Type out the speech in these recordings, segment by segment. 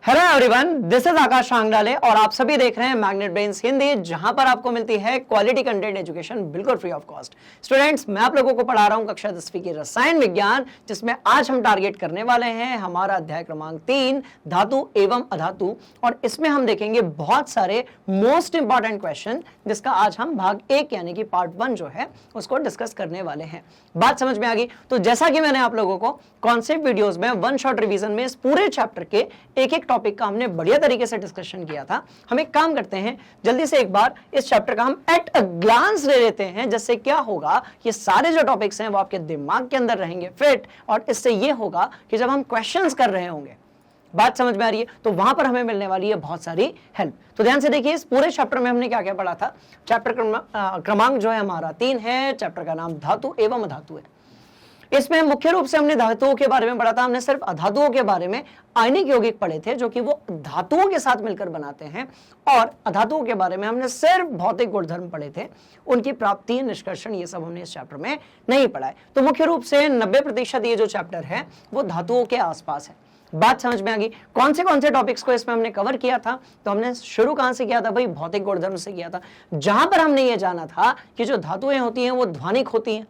Hello everyone, this is आकाश आंगडाले और आप सभी देख रहे हैं मैग्नेट ब्रेन्स हिंदी, जहां पर आपको मिलती है क्वालिटी कंटेंट एजुकेशन बिल्कुल फ्री ऑफ कॉस्ट। स्टूडेंट्स, मैं आप लोगों को पढ़ा रहा हूं कक्षा 10वीं की रसायन विज्ञान, जिसमें आज हम टारगेट करने वाले हैं हमारा अध्याय क्रमांक 3 धातु एवं अधातु। और इसमें हम देखेंगे बहुत सारे मोस्ट इंपॉर्टेंट क्वेश्चन, जिसका आज हम भाग 1 यानी कि पार्ट 1 जो है उसको डिस्कस करने वाले हैं। बात समझ में आ गई? तो जैसा कि मैंने आप लोगों को कॉन्सेप्ट वीडियोस में वन शॉट रिवीजन में इस पूरे चैप्टर के एक एक टॉपिक का हमने बढ़िया तरीके से डिस्कशन किया था। हम एक काम करते हैं, जल्दी से एक बार इस चैप्टर का हम एट अ ग्लांस ले लेते हैं, जिससे क्या होगा, ये सारे जो टॉपिक्स हैं वो आपके दिमाग के अंदर रहेंगे फिट, और इससे ये होगा कि जब हम क्वेश्चंस कर रहे होंगे, बात समझ में आ रही है, तो वहां पर हमें मिलने वाली है बहुत सारी हेल्प। तो ध्यान से देखिए, इस पूरे चैप्टर में हमने क्या क्या पढ़ा था। चैप्टर क्रमांक जो है हमारा 3 है। चैप्टर का नाम धातु एवं अधातु है। इसमें मुख्य रूप से हमने धातुओं के बारे में पढ़ा था। हमने सिर्फ अधातुओं के बारे में आयनिक यौगिक पढ़े थे, जो कि वो धातुओं के साथ मिलकर बनाते हैं, और अधातुओं के बारे में हमने सिर्फ भौतिक गुणधर्म पढ़े थे, उनकी प्राप्ति, निष्कर्षण, ये सब हमने इस चैप्टर में नहीं पढ़ा है। तो मुख्य रूप से 90% ये जो चैप्टर है वो धातुओं के आसपास है। बात समझ में आ गई? कौन से टॉपिक्स को इसमें हमने कवर किया था? तो हमने शुरू कहां से किया था भाई? भौतिक गुणधर्म से किया था, जहां पर हमने ये जाना था कि जो धातुएं होती हैं वो ध्वनिक होती हैं,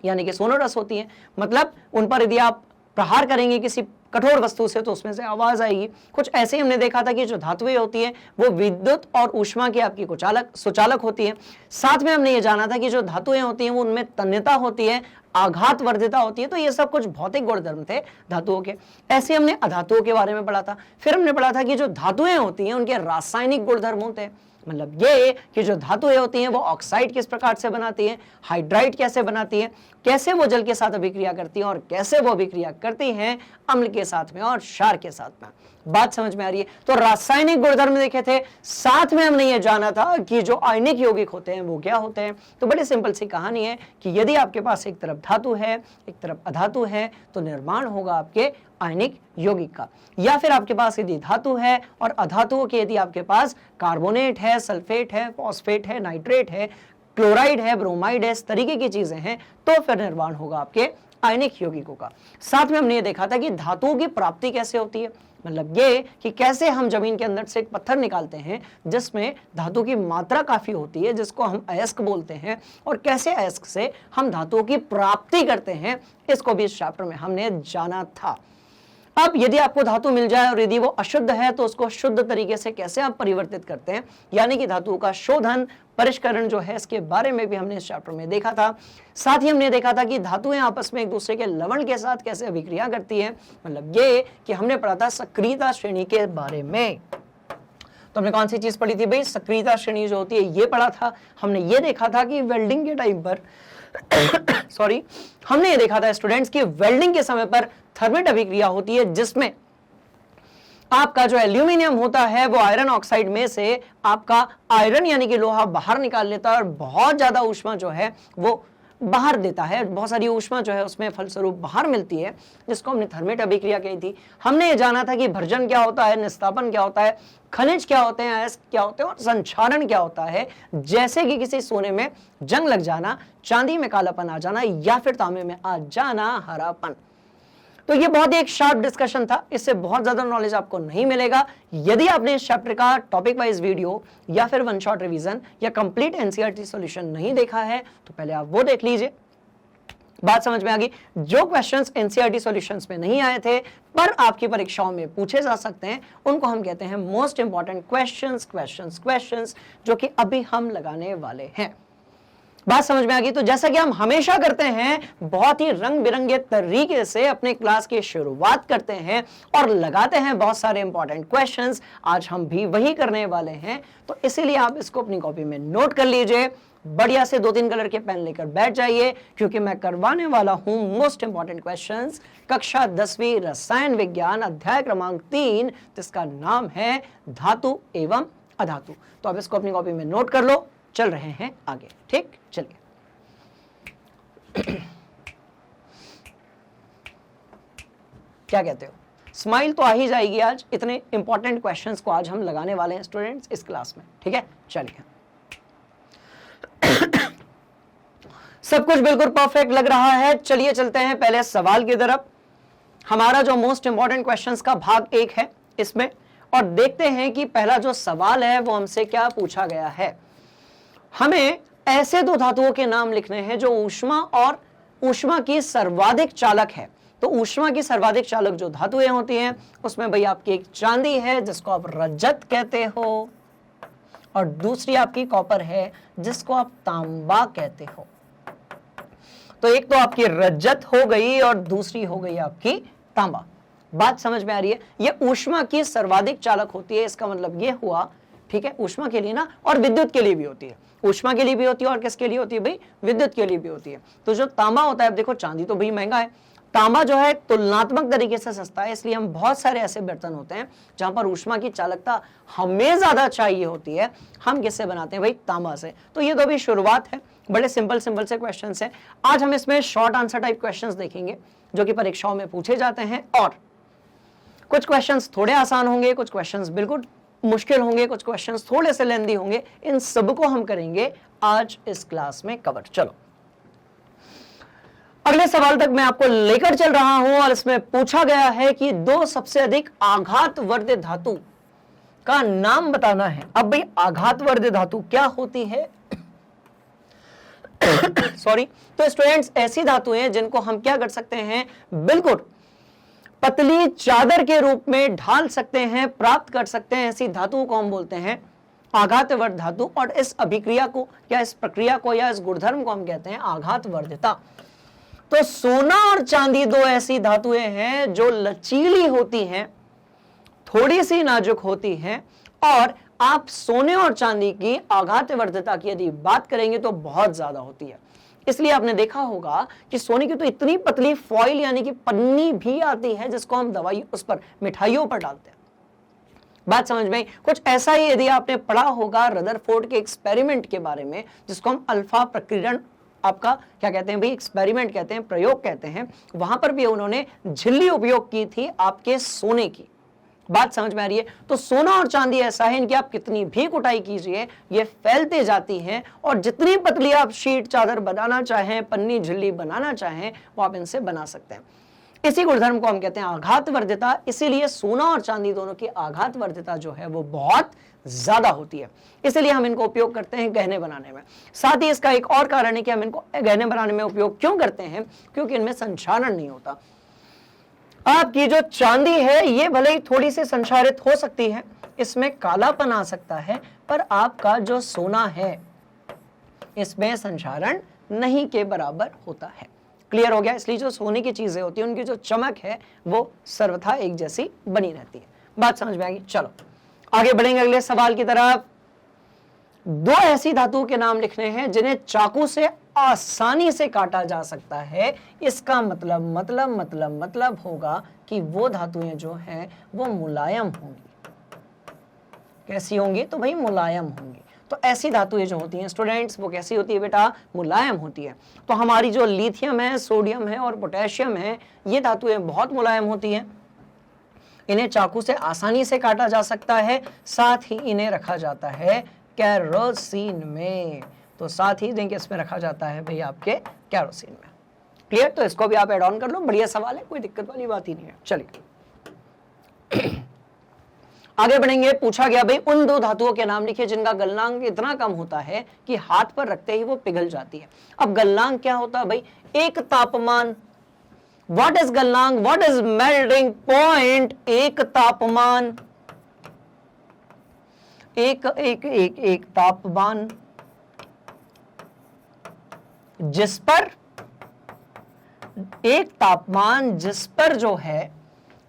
यानी कि सोनोरस होती है। मतलब उन पर यदि आप प्रहार करेंगे किसी कठोर वस्तु से तो उसमें से आवाज आएगी। कुछ ऐसे ही हमने देखा था कि जो धातुएं होती हैं वो विद्युत और ऊष्मा की आपकी सुचालक होती है। साथ में हमने ये जाना था कि जो धातुएं होती हैं वो उनमें तन्यता होती है, आघात वर्धिता होती है। तो ये सब कुछ भौतिक गुणधर्म थे धातुओं के। ऐसे हमने अधातुओं के बारे में पढ़ा था। फिर हमने पढ़ा था कि जो धातुएं होती हैं उनके रासायनिक गुणधर्म होते हैं। मतलब ये कि जो धातुएं होती हैं वो ऑक्साइड किस प्रकार से बनाती हैं, हाइड्राइड कैसे बनाती है, कैसे वो जल के साथ अभिक्रिया करती हैं, और कैसे वो अभिक्रिया करती हैं अम्ल के साथ में और क्षार के साथ में। बात समझ में आ रही है? तो रासायनिक गुणधर्म देखे थे, साथ में हमने ये जाना था कि जो आयनिक यौगिक होते हैं वो क्या होते हैं। तो बड़ी सिंपल सी कहानी है कि यदि आपके पास एक तरफ धातु है, एक तरफ अधातु है, तो निर्माण होगा आपके आयनिक यौगिक का। या फिर आपके पास यदि धातु है और अधातुओं के यदि आपके पास कार्बोनेट है, सल्फेट है, फॉस्फेट है, नाइट्रेट है, क्लोराइड है, ब्रोमाइड है, इस तरीके की चीजें हैं, तो फिर निर्माण होगा आपके आयनिक यौगिकों का। साथ में हमने ये देखा था कि धातुओं की प्राप्ति कैसे होती है। मतलब ये कि कैसे हम जमीन के अंदर से एक पत्थर निकालते हैं जिसमें धातु की मात्रा काफी होती है, जिसको हम अयस्क बोलते हैं, और कैसे अयस्क से हम धातुओं की प्राप्ति करते हैं, इसको भी इस चैप्टर में हमने जाना था। अब यदि आपको धातु मिल जाए और यदि वो अशुद्ध है तो उसको शुद्ध तरीके से कैसे आप परिवर्तित करते हैं, यानी कि धातुओं का शोधन, परिष्करण जो है, इसके बारे में भी हमने इस चैप्टर में देखा था। साथ ही हमने देखा था कि धातुएं आपस में एक दूसरे के लवण के साथ कैसे अभिक्रिया करती हैं। मतलब ये कि हमने पढ़ा था सक्रियता श्रेणी के बारे में। तो हमने कौन सी चीज पढ़ी थी भाई? सक्रियता श्रेणी जो होती है ये पढ़ा था। हमने ये देखा था कि वेल्डिंग के टाइम पर सॉरी, हमने ये देखा था स्टूडेंट्स कि वेल्डिंग के समय पर थर्मेट अभिक्रिया होती है, जिसमें आपका जो एल्यूमिनियम होता है वो आयरन ऑक्साइड में से आपका आयरन यानी कि लोहा बाहर निकाल लेता है, और बहुत ज्यादा ऊष्मा जो है वो बाहर देता है, बहुत सारी ऊष्मा जो है उसमें फलस्वरूप बाहर मिलती है, जिसको हमने थर्मेट अभिक्रिया कही थी। हमने ये जाना था कि भर्जन क्या होता है, निस्तापन क्या होता है, खनिज क्या होते हैं, अयस्क क्या होते हैं, और संक्षारण क्या होता है। जैसे कि किसी सोने में जंग लग जाना, चांदी में कालापन आ जाना, या फिर तांबे में आ जाना हरापन। तो ये बहुत ही एक शार्प डिस्कशन था, इससे बहुत ज्यादा नॉलेज आपको नहीं मिलेगा। यदि आपने इस चैप्टर का टॉपिक वाइज वीडियो या फिर वन शॉट रिवीजन या कंप्लीट एनसीईआरटी सॉल्यूशन नहीं देखा है तो पहले आप वो देख लीजिए। बात समझ में आ गई? जो क्वेश्चंस एनसीईआरटी सॉल्यूशंस में नहीं आए थे पर आपकी परीक्षाओं में पूछे जा सकते हैं, उनको हम कहते हैं मोस्ट इंपॉर्टेंट क्वेश्चंस, जो कि अभी हम लगाने वाले हैं। बात समझ में आ गई? तो जैसा कि हम हमेशा करते हैं, बहुत ही रंग बिरंगे तरीके से अपने क्लास की शुरुआत करते हैं और लगाते हैं बहुत सारे इंपॉर्टेंट क्वेश्चंस। आज हम भी वही करने वाले हैं, तो इसीलिए आप इसको अपनी कॉपी में नोट कर लीजिए। बढ़िया से 2-3 कलर के पेन लेकर बैठ जाइए, क्योंकि मैं करवाने वाला हूं मोस्ट इंपॉर्टेंट क्वेश्चंस कक्षा 10वीं रसायन विज्ञान अध्याय क्रमांक 3, जिसका नाम है धातु एवं अधातु। तो आप इसको अपनी कॉपी में नोट कर लो। चल रहे हैं आगे, ठीक? चलिए। क्या कहते हो? स्माइल तो आ ही जाएगी आज, इतने इंपॉर्टेंट क्वेश्चंस को आज हम लगाने वाले हैं स्टूडेंट्स इस क्लास में, ठीक है? चलिए। सब कुछ बिल्कुल परफेक्ट लग रहा है। चलिए चलते हैं पहले सवाल की तरफ। हमारा जो मोस्ट इंपॉर्टेंट क्वेश्चंस का भाग 1 है, इसमें और देखते हैं कि पहला जो सवाल है वो हमसे क्या पूछा गया है। हमें ऐसे दो धातुओं के नाम लिखने हैं जो ऊष्मा और ऊष्मा की सर्वाधिक चालक है। तो ऊष्मा की सर्वाधिक चालक जो धातुएं होती हैं उसमें भाई आपकी एक चांदी है जिसको आप रजत कहते हो और दूसरी आपकी कॉपर है जिसको आप तांबा कहते हो। तो एक तो आपकी रजत हो गई और दूसरी हो गई आपकी तांबा। बात समझ में आ रही है? ये ऊष्मा की सर्वाधिक चालक होती है, इसका मतलब ये हुआ, ठीक है, ऊष्मा के लिए ना, और विद्युत के लिए भी होती है। ऊष्मा के लिए भी होती है और किसके लिए होती है भाई? विद्युत के लिए भी होती है। तो जो तांबा होता है, अब देखो चांदी तो भाई महंगा है, तांबा जो है तुलनात्मक तरीके से सस्ता है, इसलिए हम बहुत सारे ऐसे बर्तन होते हैं जहां पर ऊष्मा की चालकता हमें ज्यादा चाहिए होती है, हम किससे बनाते हैं भाई? तांबा से। तो ये तो अभी शुरुआत है, बड़े सिंपल से क्वेश्चंस हैं। आज हम इसमें शॉर्ट आंसर टाइप क्वेश्चंस देखेंगे जो कि परीक्षाओं में पूछे जाते हैं, और कुछ क्वेश्चंस थोड़े आसान होंगे, कुछ क्वेश्चंस बिल्कुल मुश्किल होंगे, कुछ क्वेश्चंस थोड़े से लेंदी होंगे। इन सबको हम करेंगे आज इस क्लास में कवर। चलो अगले सवाल तक मैं आपको लेकर चल रहा हूं और इसमें पूछा गया है कि दो सबसे अधिक आघातवर्ध धातु का नाम बताना है। अब भाई आघातवर्ध धातु क्या होती है? सॉरी। तो स्टूडेंट्स ऐसी धातुएं हैं जिनको हम क्या कर सकते हैं? बिल्कुल पतली चादर के रूप में ढाल सकते हैं, प्राप्त कर सकते हैं। ऐसी धातुओं को हम बोलते हैं आघातवर्ध धातु। और इस अभिक्रिया को या इस प्रक्रिया को या इस गुणधर्म को हम कहते हैं आघातवर्धता। तो सोना और चांदी दो ऐसी धातुएं हैं जो लचीली होती हैं, थोड़ी सी नाजुक होती हैं, और आप सोने और चांदी की आघातवर्धता की यदि बात करेंगे तो बहुत ज्यादा होती है। इसलिए आपने देखा होगा कि सोने की तो इतनी पतली फॉइल यानी कि पन्नी भी आती है जिसको हम दवाई उस पर मिठाइयों पर डालते हैं। बात समझ में? कुछ ऐसा ही यदि आपने पढ़ा होगा रदरफोर्ड के एक्सपेरिमेंट के बारे में, जिसको हम अल्फा प्रकीर्णन आपका क्या कहते हैं भाई? एक्सपेरिमेंट कहते हैं, प्रयोग कहते हैं। वहां पर भी उन्होंने झिल्ली उपयोग की थी आपके सोने की। बात समझ में आ रही है? तो सोना और चांदी ऐसा है, इनकी आप कितनी भी कुटाई कीजिए ये फैलते जाती हैं, और जितनी पतली आप शीट चादर बनाना चाहें, पन्नी झिल्ली बनाना चाहें, वो आप इनसे बना सकते हैं। इसी गुणधर्म को हम कहते हैं आघातवर्धता। इसीलिए सोना और चांदी दोनों की आघातवर्धता जो है वो बहुत ज्यादा होती है। इसीलिए हम इनको उपयोग करते हैं गहने बनाने में। साथ ही इसका एक और कारण है कि हम इनको गहने बनाने में उपयोग क्यों करते हैं? क्योंकि इनमें संक्षारण नहीं होता। आपकी जो चांदी है ये भले ही थोड़ी सी संक्षारित हो सकती है, इसमें कालापन आ सकता है, पर आपका जो सोना है इसमें संक्षारण नहीं के बराबर होता है। क्लियर हो गया? इसलिए जो सोने की चीजें होती हैं उनकी जो चमक है वो सर्वथा एक जैसी बनी रहती है। बात समझ में आ गई? चलो आगे बढ़ेंगे अगले सवाल की तरफ। दो ऐसी धातुओं के नाम लिखने हैं जिन्हें चाकू से आसानी से काटा जा सकता है। इसका मतलब होगा कि वो धातुएं जो हैं वो मुलायम होंगी। कैसी होंगी? तो भाई मुलायम होंगी। तो ऐसी धातुएं जो होती हैं स्टूडेंट्स वो कैसी होती है बेटा? मुलायम होती है। तो हमारी जो लिथियम है, सोडियम है और पोटेशियम है, ये धातुएं बहुत मुलायम होती हैं। इन्हें चाकू से आसानी से काटा जा सकता है। साथ ही इन्हें रखा जाता है कैरोसिन में। तो साथ ही देखिए इसमें रखा जाता है भाई आपके कैरोसिन में। क्लियर? तो इसको भी आप ऐड ऑन कर लो, बढ़िया सवाल है, कोई दिक्कत वाली बात ही नहीं है। चलिए आगे बढ़ेंगे। पूछा गया भाई उन दो धातुओं के नाम लिखिए जिनका गलनांक इतना कम होता है कि हाथ पर रखते ही वो पिघल जाती है। अब गलनांक क्या होता है भाई? एक तापमान। व्हाट इज गलनांक? What is melting point? एक तापमान, एक तापमान जिस पर, एक तापमान जिस पर जो है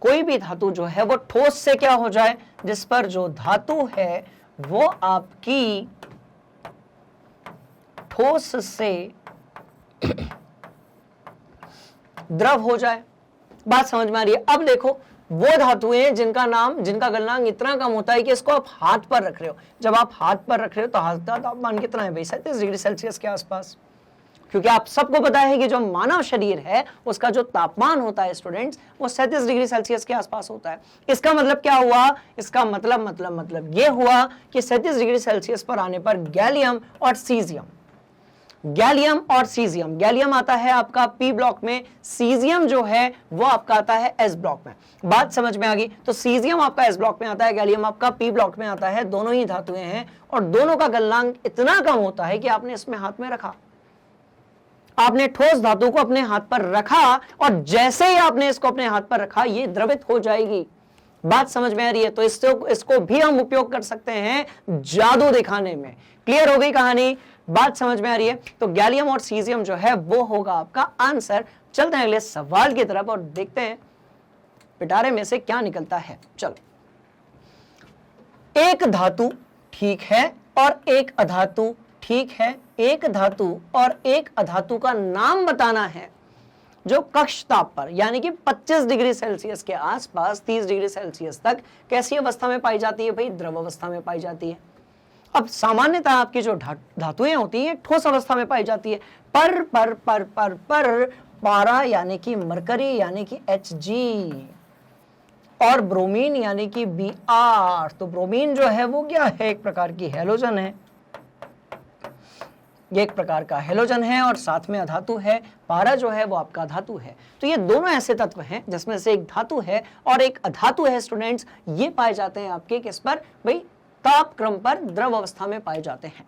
कोई भी धातु जो है वो ठोस से क्या हो जाए? जिस पर जो धातु है वो आपकी ठोस से द्रव हो जाए। बात समझ में आ रही है? अब देखो वो धातुएं जिनका गलनांक इतना कम होता है कि इसको आप हाथ पर रख रहे हो। जब आप हाथ पर रख रहे हो तो हाथ का तापमान कितना है भाई? 37 डिग्री सेल्सियस के आसपास। क्योंकि आप सबको पता है कि जो मानव शरीर है उसका जो तापमान होता है स्टूडेंट्स वो 37 डिग्री सेल्सियस के आसपास होता है। इसका मतलब क्या हुआ? इसका मतलब ये हुआ कि 37 डिग्री सेल्सियस पर आने पर गैलियम और सीजियम गैलियम और सीजियम। गैलियम आता है आपका पी ब्लॉक में, सीजियम जो है वो आपका आता है एस ब्लॉक में। बात समझ में आ गई? तो सीजियम आपका एस ब्लॉक में आता है, गैलियम आपका पी ब्लॉक में आता है। दोनों ही धातुएं हैं और दोनों का गलनांक इतना कम होता है कि आपने इसमें हाथ में रखा, आपने ठोस धातु को अपने हाथ पर रखा और जैसे ही आपने इसको अपने हाथ पर रखा ये द्रवित हो जाएगी। बात समझ में आ रही है? तो इसको भी हम उपयोग कर सकते हैं जादू दिखाने में। क्लियर हो गई कहानी? बात समझ में आ रही है? तो गैलियम और सीजियम जो है वो होगा आपका आंसर। चलते हैं अगले सवाल की तरफ और देखते हैं पिटारे में से क्या निकलता है। चलो, एक धातु ठीक है और एक अधातु ठीक है। एक धातु और एक अधातु का नाम बताना है जो कक्ष ताप पर यानी कि 25 डिग्री सेल्सियस के आसपास 30 डिग्री सेल्सियस तक कैसी अवस्था में पाई जाती है? भाई द्रव अवस्था में पाई जाती है। अब सामान्यतः आपकी जो धातुएं होती हैं ठोस अवस्था में पाई जाती है, पर पारा यानी कि मरकरी यानी कि Hg और ब्रोमीन यानी कि Br। तो ब्रोमीन जो है वो क्या है? एक प्रकार की हैलोजन है, ये एक प्रकार का हैलोजन है और साथ में अधातु है। पारा जो है वो आपका धातु है। तो ये दोनों ऐसे तत्व हैं जिसमें से एक धातु है और एक अधातु है स्टूडेंट्स। ये पाए जाते हैं आपके किस पर? भाई ताप क्रम पर द्रव अवस्था में पाए जाते हैं,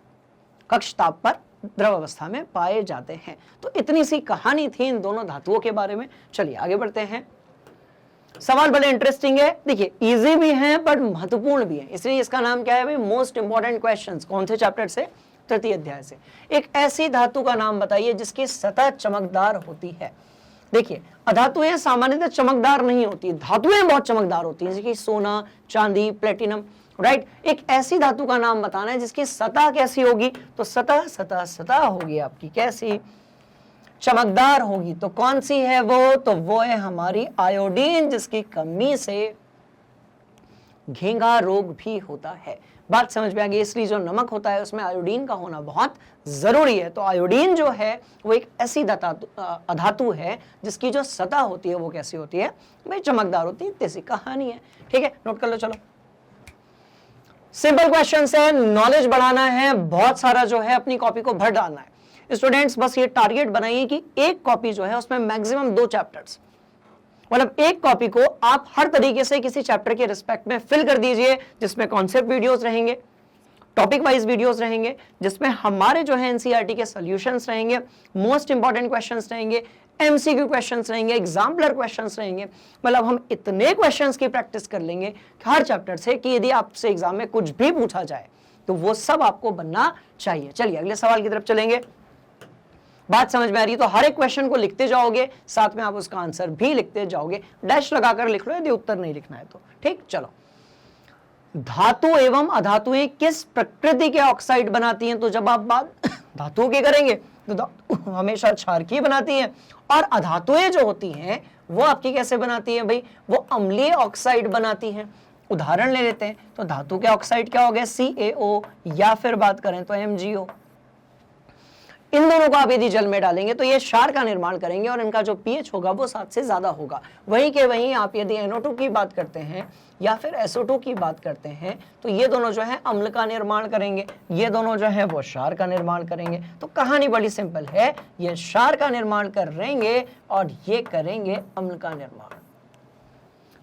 कक्ष ताप पर द्रव अवस्था में पाए जाते हैं। तो इतनी सी कहानी थी इन दोनों धातुओं के बारे में। चलिए आगे बढ़ते हैं। सवाल बड़े इंटरेस्टिंग है, देखिए इजी भी है बट महत्वपूर्ण भी है, इसलिए इसका नाम क्या है भाई? Most important questions. कौन से चैप्टर से? तृतीय अध्याय से। एक ऐसी धातु का नाम बताइए जिसकी सतह चमकदार होती है। देखिए अधातुएं सामान्यतः चमकदार नहीं होती, धातुएं बहुत चमकदार होती हैं, जैसे कि सोना, चांदी, प्लेटिनम, राइट। एक ऐसी धातु का नाम बताना है जिसकी सतह कैसी होगी? तो सतह होगी आपकी कैसी? चमकदार होगी। तो कौन सी है वो? तो वो है हमारी आयोडीन, जिसकी कमी से घेंघा रोग भी होता है। बात समझ में आ गई? इसलिए जो नमक होता है उसमें आयोडीन का होना बहुत जरूरी है। तो आयोडीन जो है वो एक ऐसी अधातु है जिसकी जो सतह होती है वो कैसी होती है? भाई चमकदार होती है। इतनी सी कहानी है, ठीक है, नोट कर लो। चलो, सिंपल क्वेश्चन है, नॉलेज बढ़ाना है, बहुत सारा जो है अपनी कॉपी को भर डालना है। स्टूडेंट्स बस ये टारगेट बनाइए कि एक कॉपी जो है उसमें मैक्सिमम 2 चैप्टर्स, मतलब एक कॉपी को आप हर तरीके से किसी चैप्टर के रिस्पेक्ट में फिल कर दीजिए, जिसमें कॉन्सेप्ट वीडियोस रहेंगे, टॉपिक वाइज वीडियोस रहेंगे, जिसमें हमारे जो है एनसीईआरटी के सॉल्यूशंस रहेंगे, मोस्ट इंपॉर्टेंट क्वेश्चंस रहेंगे, एमसीक्यू क्वेश्चंस रहेंगे, एग्जाम्पलर क्वेश्चंस रहेंगे। मतलब हम इतने क्वेश्चंस की प्रैक्टिस कर लेंगे हर चैप्टर से कि यदि आपसे एग्जाम में कुछ भी पूछा जाए तो वो सब आपको बनना चाहिए। चलिए अगले सवाल की तरफ चलेंगे। बात समझ में आ रही है? तो हर एक क्वेश्चन को लिखते जाओगे, साथ में आप उसका आंसर भी लिखते जाओगे, डैश लगाकर लिख लो यदि उत्तर नहीं लिखना है तो, ठीक। चलो, धातु एवं अधातुएं किस प्रकृति के ऑक्साइड बनाती हैं? तो जब आप बात धातुओं की करेंगे तो धातु हमेशा क्षारकीय बनाती हैं और अधातुएं जो होती हैं वो आपकी कैसे बनाती हैं? भाई वो अम्लीय ऑक्साइड बनाती हैं। उदाहरण ले लेते हैं, तो धातु के ऑक्साइड क्या हो गया? CaO, या फिर बात करें तो MgO। इन दोनों को आप यदि जल में डालेंगे तो ये क्षार का निर्माण करेंगे और इनका जो pH होगा वो 7 से ज्यादा होगा। वहीं के वहीं आप यदि NO2 की बात करते हैं या फिर SO2 की बात करते हैं तो ये दोनों जो है अम्ल का निर्माण करेंगे, ये दोनों जो है वो क्षार का निर्माण करेंगे। तो कहानी बड़ी सिंपल है, ये क्षार का निर्माण करेंगे और ये करेंगे अम्ल का निर्माण।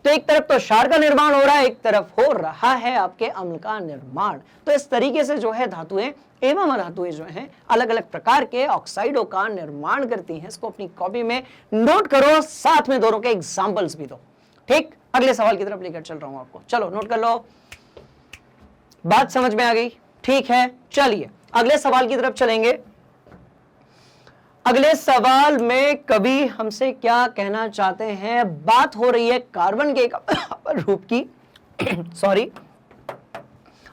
तो एक तरफ तो क्षार का निर्माण हो रहा है, एक तरफ हो रहा है आपके अम्ल का निर्माण। तो इस तरीके से जो है धातुएं एवं अधातुएं जो हैं अलग अलग प्रकार के ऑक्साइडों का निर्माण करती हैं। इसको अपनी कॉपी में नोट करो, साथ में दोनों के एग्जांपल्स भी दो, ठीक। अगले सवाल की तरफ लेकर चल रहा हूं आपको, चलो नोट कर लो। बात समझ में आ गई? ठीक है, चलिए अगले सवाल की तरफ चलेंगे। अगले सवाल में कवि हमसे क्या कहना चाहते हैं? बात हो रही है कार्बन के एक अपर रूप की सॉरी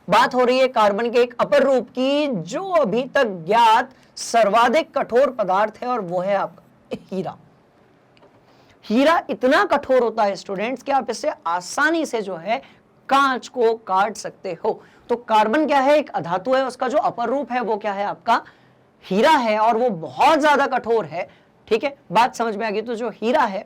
बात हो रही है कार्बन के एक अपर रूप की जो अभी तक ज्ञात सर्वाधिक कठोर पदार्थ है और वो है आपका हीरा। हीरा इतना कठोर होता है स्टूडेंट्स कि आप इससे आसानी से जो है कांच को काट सकते हो। तो कार्बन क्या है? एक अधातु है, उसका जो अपर रूप है वो क्या है? आपका हीरा है और वो बहुत ज्यादा कठोर है, ठीक है। बात समझ में आ गई? तो जो हीरा है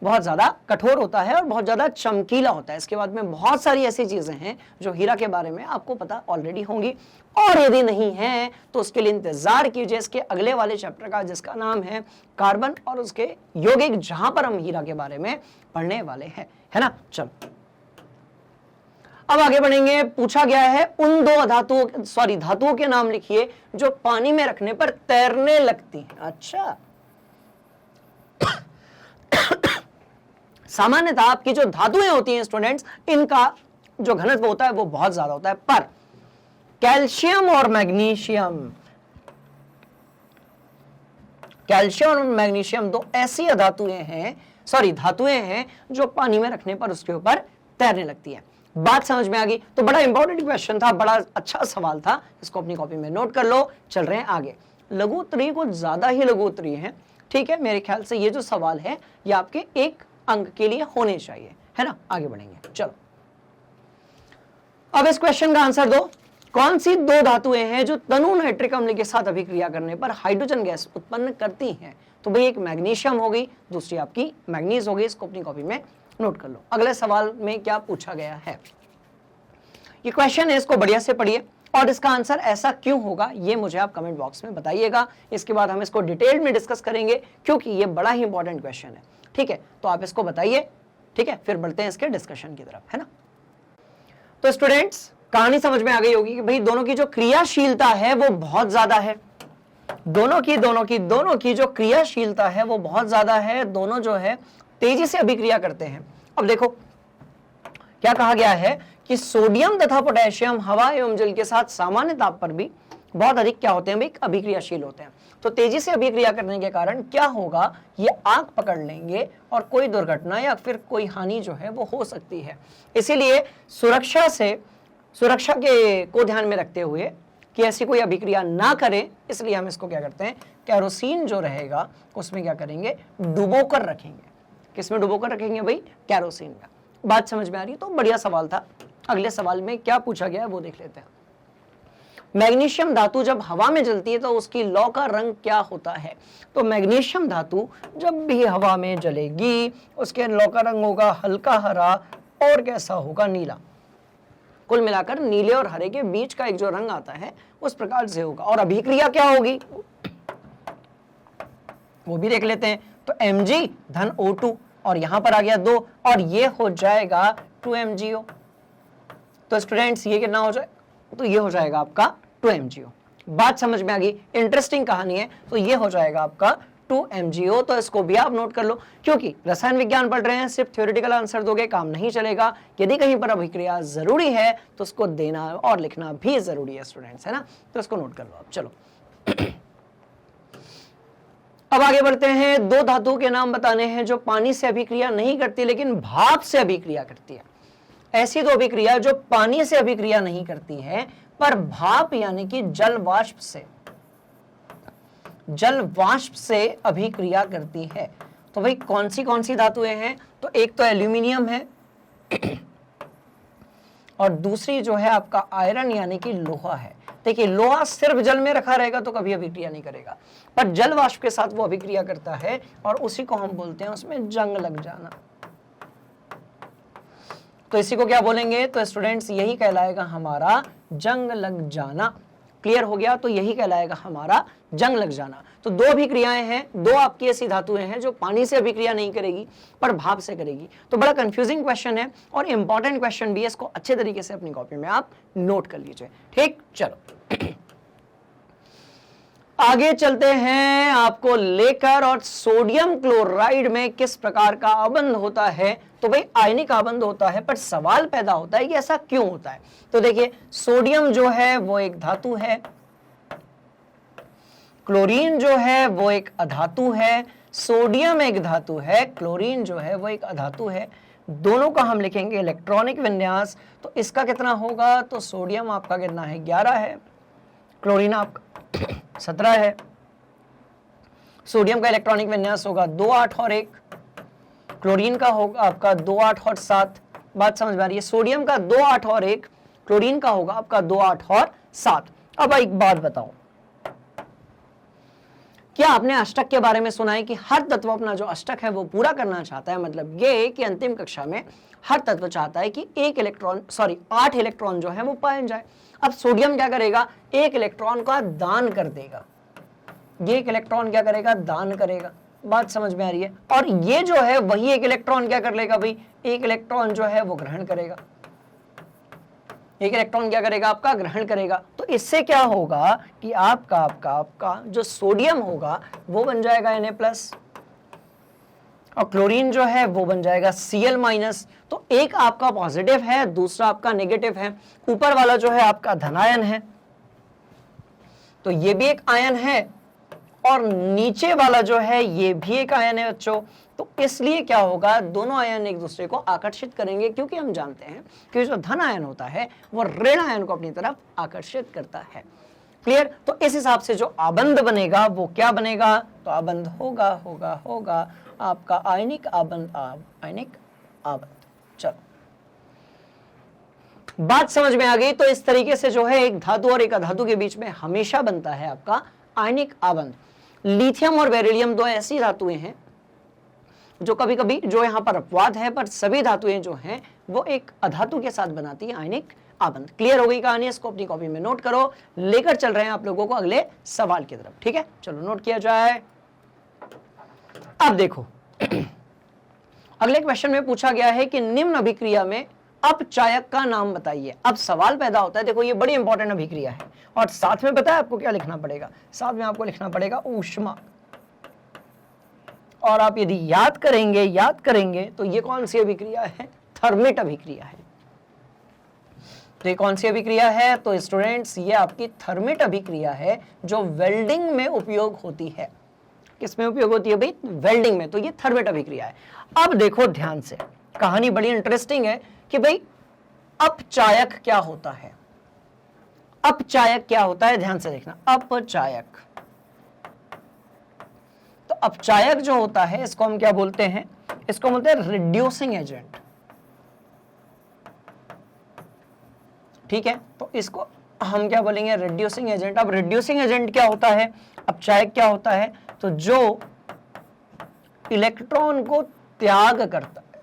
बहुत ज्यादा कठोर होता है और बहुत ज्यादा चमकीला होता है। इसके बाद में बहुत सारी ऐसी चीजें हैं जो हीरा के बारे में आपको पता ऑलरेडी होंगी, और यदि नहीं है तो उसके लिए इंतजार कीजिए इसके अगले वाले चैप्टर का, जिसका नाम है कार्बन और उसके यौगिक, जहां पर हम हीरा के बारे में पढ़ने वाले हैं, है ना। चलो अब आगे बढ़ेंगे। पूछा गया है उन दो धातुओं के नाम लिखिए जो पानी में रखने पर तैरने लगती हैं। अच्छा, सामान्यतः आपकी जो धातुएं होती हैं स्टूडेंट्स, इनका जो घनत्व होता है वो बहुत ज्यादा होता है, पर कैल्शियम और मैग्नीशियम दो ऐसी धातुएं हैं जो पानी में रखने पर उसके ऊपर तैरने लगती है। बात समझ में आ गई? तो बड़ा इंपॉर्टेंट क्वेश्चन था, बड़ा अच्छा सवाल था, इसको अपनी कॉपी में नोट कर लो। चल रहे हैं आगे। लघु उत्तरीय कुछ ज्यादा ही लघु उत्तरीय है, ठीक है। मेरे ख्याल से ये जो सवाल है ये आपके 1 अंक के लिए होने चाहिए, है ना। आगे बढ़ेंगे। चलो अब इस क्वेश्चन का आंसर दो। कौन सी दो धातुएं हैं जो तनु नाइट्रिक अम्ल के साथ अभिक्रिया करने पर हाइड्रोजन गैस उत्पन्न करती हैं? तो भाई एक मैग्नीशियम हो गई, दूसरी आपकी मैग्नीज हो गई। इसको अपनी कॉपी में नोट कर लो। अगले सवाल में क्या पूछा गया है, ये क्वेश्चन है, इसको बढ़िया से पढ़िए और इसका आंसर ऐसा क्यों होगा ये मुझे आप कमेंट बॉक्स में बताइएगा। इसके बाद हम इसको डिटेल में डिस्कस करेंगे क्योंकि ये बड़ा ही इंपॉर्टेंट क्वेश्चन है, ठीक है। तो आप इसको बताइए, ठीक है, फिर बढ़ते हैं इसके डिस्कशन की तरफ, है ना। तो स्टूडेंट्स कहानी समझ में आ गई होगी कि भाई दोनों की जो क्रियाशीलता है वो बहुत ज्यादा है। दोनों की जो क्रियाशीलता है वो बहुत ज्यादा है। दोनों जो है तेजी से अभिक्रिया करते हैं। अब देखो क्या कहा गया है कि सोडियम तथा पोटेशियम हवा एवं जल के साथ सामान्य ताप पर भी बहुत अधिक क्या होते हैं भाई, अभिक्रियाशील होते हैं। तो तेजी से अभिक्रिया करने के कारण क्या होगा, ये आग पकड़ लेंगे और कोई दुर्घटना या फिर कोई हानि जो है वो हो सकती है। इसीलिए सुरक्षा को ध्यान में रखते हुए कि ऐसी कोई अभिक्रिया ना करें, इसलिए हम इसको क्या करते हैं, कैरोसिन जो रहेगा उसमें क्या करेंगे, डुबो कर रखेंगे। किसमें डुबो कर रखेंगे भाई, कैरोसिन में। बात समझ में आ रही है? तो बढ़िया सवाल था। अगले सवाल में क्या पूछा गया है वो देख लेते हैं। मैग्नीशियम धातु जब हवा में जलती है तो उसकी लौ का रंग क्या होता है? तो मैग्नीशियम धातु जब भी हवा में जलेगी उसके लौ का रंग होगा हल्का हरा और कैसा होगा, नीला। कुल मिलाकर नीले और हरे के बीच का एक जो रंग आता है उस प्रकार से होगा। और अभिक्रिया क्या होगी वो भी देख लेते हैं। तो Mg धन O2 और यहां पर आ गया 2 और ये हो जाएगा 2MgO। तो स्टूडेंट्स ये कितना हो जाए, तो ये हो जाएगा आपका 2MgO। बात समझ में आ गई? इंटरेस्टिंग कहानी है। तो ये हो जाएगा आपका 2MgO। तो इसको भी आप नोट कर लो, क्योंकि रसायन विज्ञान पढ़ रहे हैं, सिर्फ थ्योरेटिकल आंसर दोगे काम नहीं चलेगा। यदि कहीं पर अभिक्रिया जरूरी है तो उसको देना और लिखना भी जरूरी है स्टूडेंट्स, है ना। तो इसको नोट कर लो आप। चलो अब आगे बढ़ते हैं। दो धातुओं के नाम बताने हैं जो पानी से अभिक्रिया नहीं करती लेकिन भाप से अभिक्रिया करती है। ऐसी दो अभिक्रिया जो पानी से अभिक्रिया नहीं करती है पर भाप यानी कि जल वाष्प से अभिक्रिया करती है। तो भाई कौन सी धातुएं हैं? तो एक तो एल्यूमिनियम है और दूसरी जो है आपका आयरन यानी कि लोहा है। देखिए लोहा सिर्फ जल में रखा रहेगा तो कभी अभिक्रिया नहीं करेगा, पर जल वाष्प के साथ वो अभिक्रिया करता है और उसी को हम बोलते हैं उसमें जंग लग जाना। तो इसी को क्या बोलेंगे? तो स्टूडेंट्स यही कहलाएगा हमारा जंग लग जाना। क्लियर हो गया? तो यही कहलाएगा हमारा जंग लग जाना। तो दो अभिक्रियाएं हैं, दो आपकी ऐसी धातुएं हैं जो पानी से अभिक्रिया नहीं करेगी पर भाप से करेगी। तो बड़ा कंफ्यूजिंग क्वेश्चन है और इंपॉर्टेंट क्वेश्चन भी है। इसको अच्छे तरीके से अपनी कॉपी में आप नोट कर लीजिए, ठीक। चलो आगे चलते हैं आपको लेकर, और सोडियम क्लोराइड में किस प्रकार का आबंध होता है? तो भाई आयनिक आबंध होता है, पर सवाल पैदा होता है कि ऐसा क्यों होता है। तो देखिए सोडियम जो है वो एक धातु है, क्लोरीन जो है वो एक अधातु है। सोडियम एक धातु है, क्लोरीन जो है वो एक अधातु है। दोनों का हम लिखेंगे इलेक्ट्रॉनिक विन्यास। तो इसका कितना होगा? तो सोडियम आपका कितना है, 11 है, क्लोरीन आपका 17 है। सोडियम का इलेक्ट्रॉनिक विन्यास होगा 2 8 और 1, क्लोरीन का होगा आपका 2 8 और 7। बात समझ में आ रही है? सोडियम का 2 8 और 1, क्लोरीन का होगा आपका 2 8 और 7। अब एक बात बताओ, क्या आपने अष्टक के बारे में सुना है कि हर तत्व अपना जो अष्टक है वो पूरा करना चाहता है? मतलब ये कि अंतिम कक्षा में हर तत्व चाहता है कि 8 इलेक्ट्रॉन जो है वो पाए जाए। अब सोडियम क्या करेगा? 1 इलेक्ट्रॉन का दान कर देगा। ये 1 इलेक्ट्रॉन क्या करेगा? दान करेगा। बात समझ में आ रही है? और ये जो है वही 1 इलेक्ट्रॉन क्या कर लेगा भाई? 1 इलेक्ट्रॉन जो है वो ग्रहण करेगा। 1 इलेक्ट्रॉन क्या करेगा? आपका ग्रहण करेगा। तो इससे क्या होगा कि आपका जो सोडियम होगा वो बन जाएगा Na+, और क्लोरीन जो है वो बन जाएगा Cl-। तो एक आपका पॉजिटिव है, दूसरा आपका नेगेटिव है। ऊपर वाला जो है आपका धनायन है, तो ये भी एक आयन है, और नीचे वाला जो है ये भी एक आयन है बच्चों। तो इसलिए क्या होगा? दोनों आयन एक दूसरे को आकर्षित करेंगे, क्योंकि हम जानते हैं कि जो धन आयन होता है वो ऋण आयन को अपनी तरफ आकर्षित करता है। क्लियर? तो इस हिसाब से जो आबंध बनेगा वो क्या बनेगा? तो आबंध होगा आपका आयनिक आबंध। चलो, बात समझ में आ गई? तो इस तरीके से जो है एक धातु और एक अधातु के बीच में हमेशा बनता है आपका आयनिक आबंध। लिथियम और बेरिलियम दो ऐसी धातुएं हैं जो कभी कभी जो यहां पर अपवाद है, पर सभी धातुएं जो हैं वो एक अधातु के साथ बनाती है आयनिक आबंध। क्लियर हो गई कहानी? इसको अपनी कॉपी में नोट करो। लेकर चल रहे हैं आप लोगों को अगले सवाल की तरफ। ठीक है, चलो नोट किया जाए। अब देखो अगले क्वेश्चन में पूछा गया है कि निम्न अभिक्रिया में अपचायक का नाम बताइए। अब सवाल पैदा होता है, देखो ये बड़ी इंपॉर्टेंट अभिक्रिया है, और साथ में पता है आपको क्या लिखना पड़ेगा? साथ में आपको लिखना पड़ेगा ऊष्मा। और आप यदि याद करेंगे तो ये कौन सी अभिक्रिया है? थर्मिट अभिक्रिया है। तो ये कौन सी अभिक्रिया है? तो स्टूडेंट्स ये आपकी थर्मिट अभिक्रिया है, जो वेल्डिंग में उपयोग होती है। किसमें उपयोग होती है भाई? वेल्डिंग में। तो ये थर्मिट अभिक्रिया है। अब देखो ध्यान से, कहानी बड़ी इंटरेस्टिंग है कि भाई अपचायक क्या होता है। अपचायक क्या होता है? ध्यान से देखना। अपचायक, तो अपचायक जो होता है इसको हम क्या बोलते हैं? इसको बोलते हैं रिड्यूसिंग एजेंट। ठीक है, तो इसको हम क्या बोलेंगे? Reducing agent. अब रिड्यूसिंग एजेंट क्या होता है? अपचायक क्या होता है? तो जो इलेक्ट्रॉन को त्याग करता है,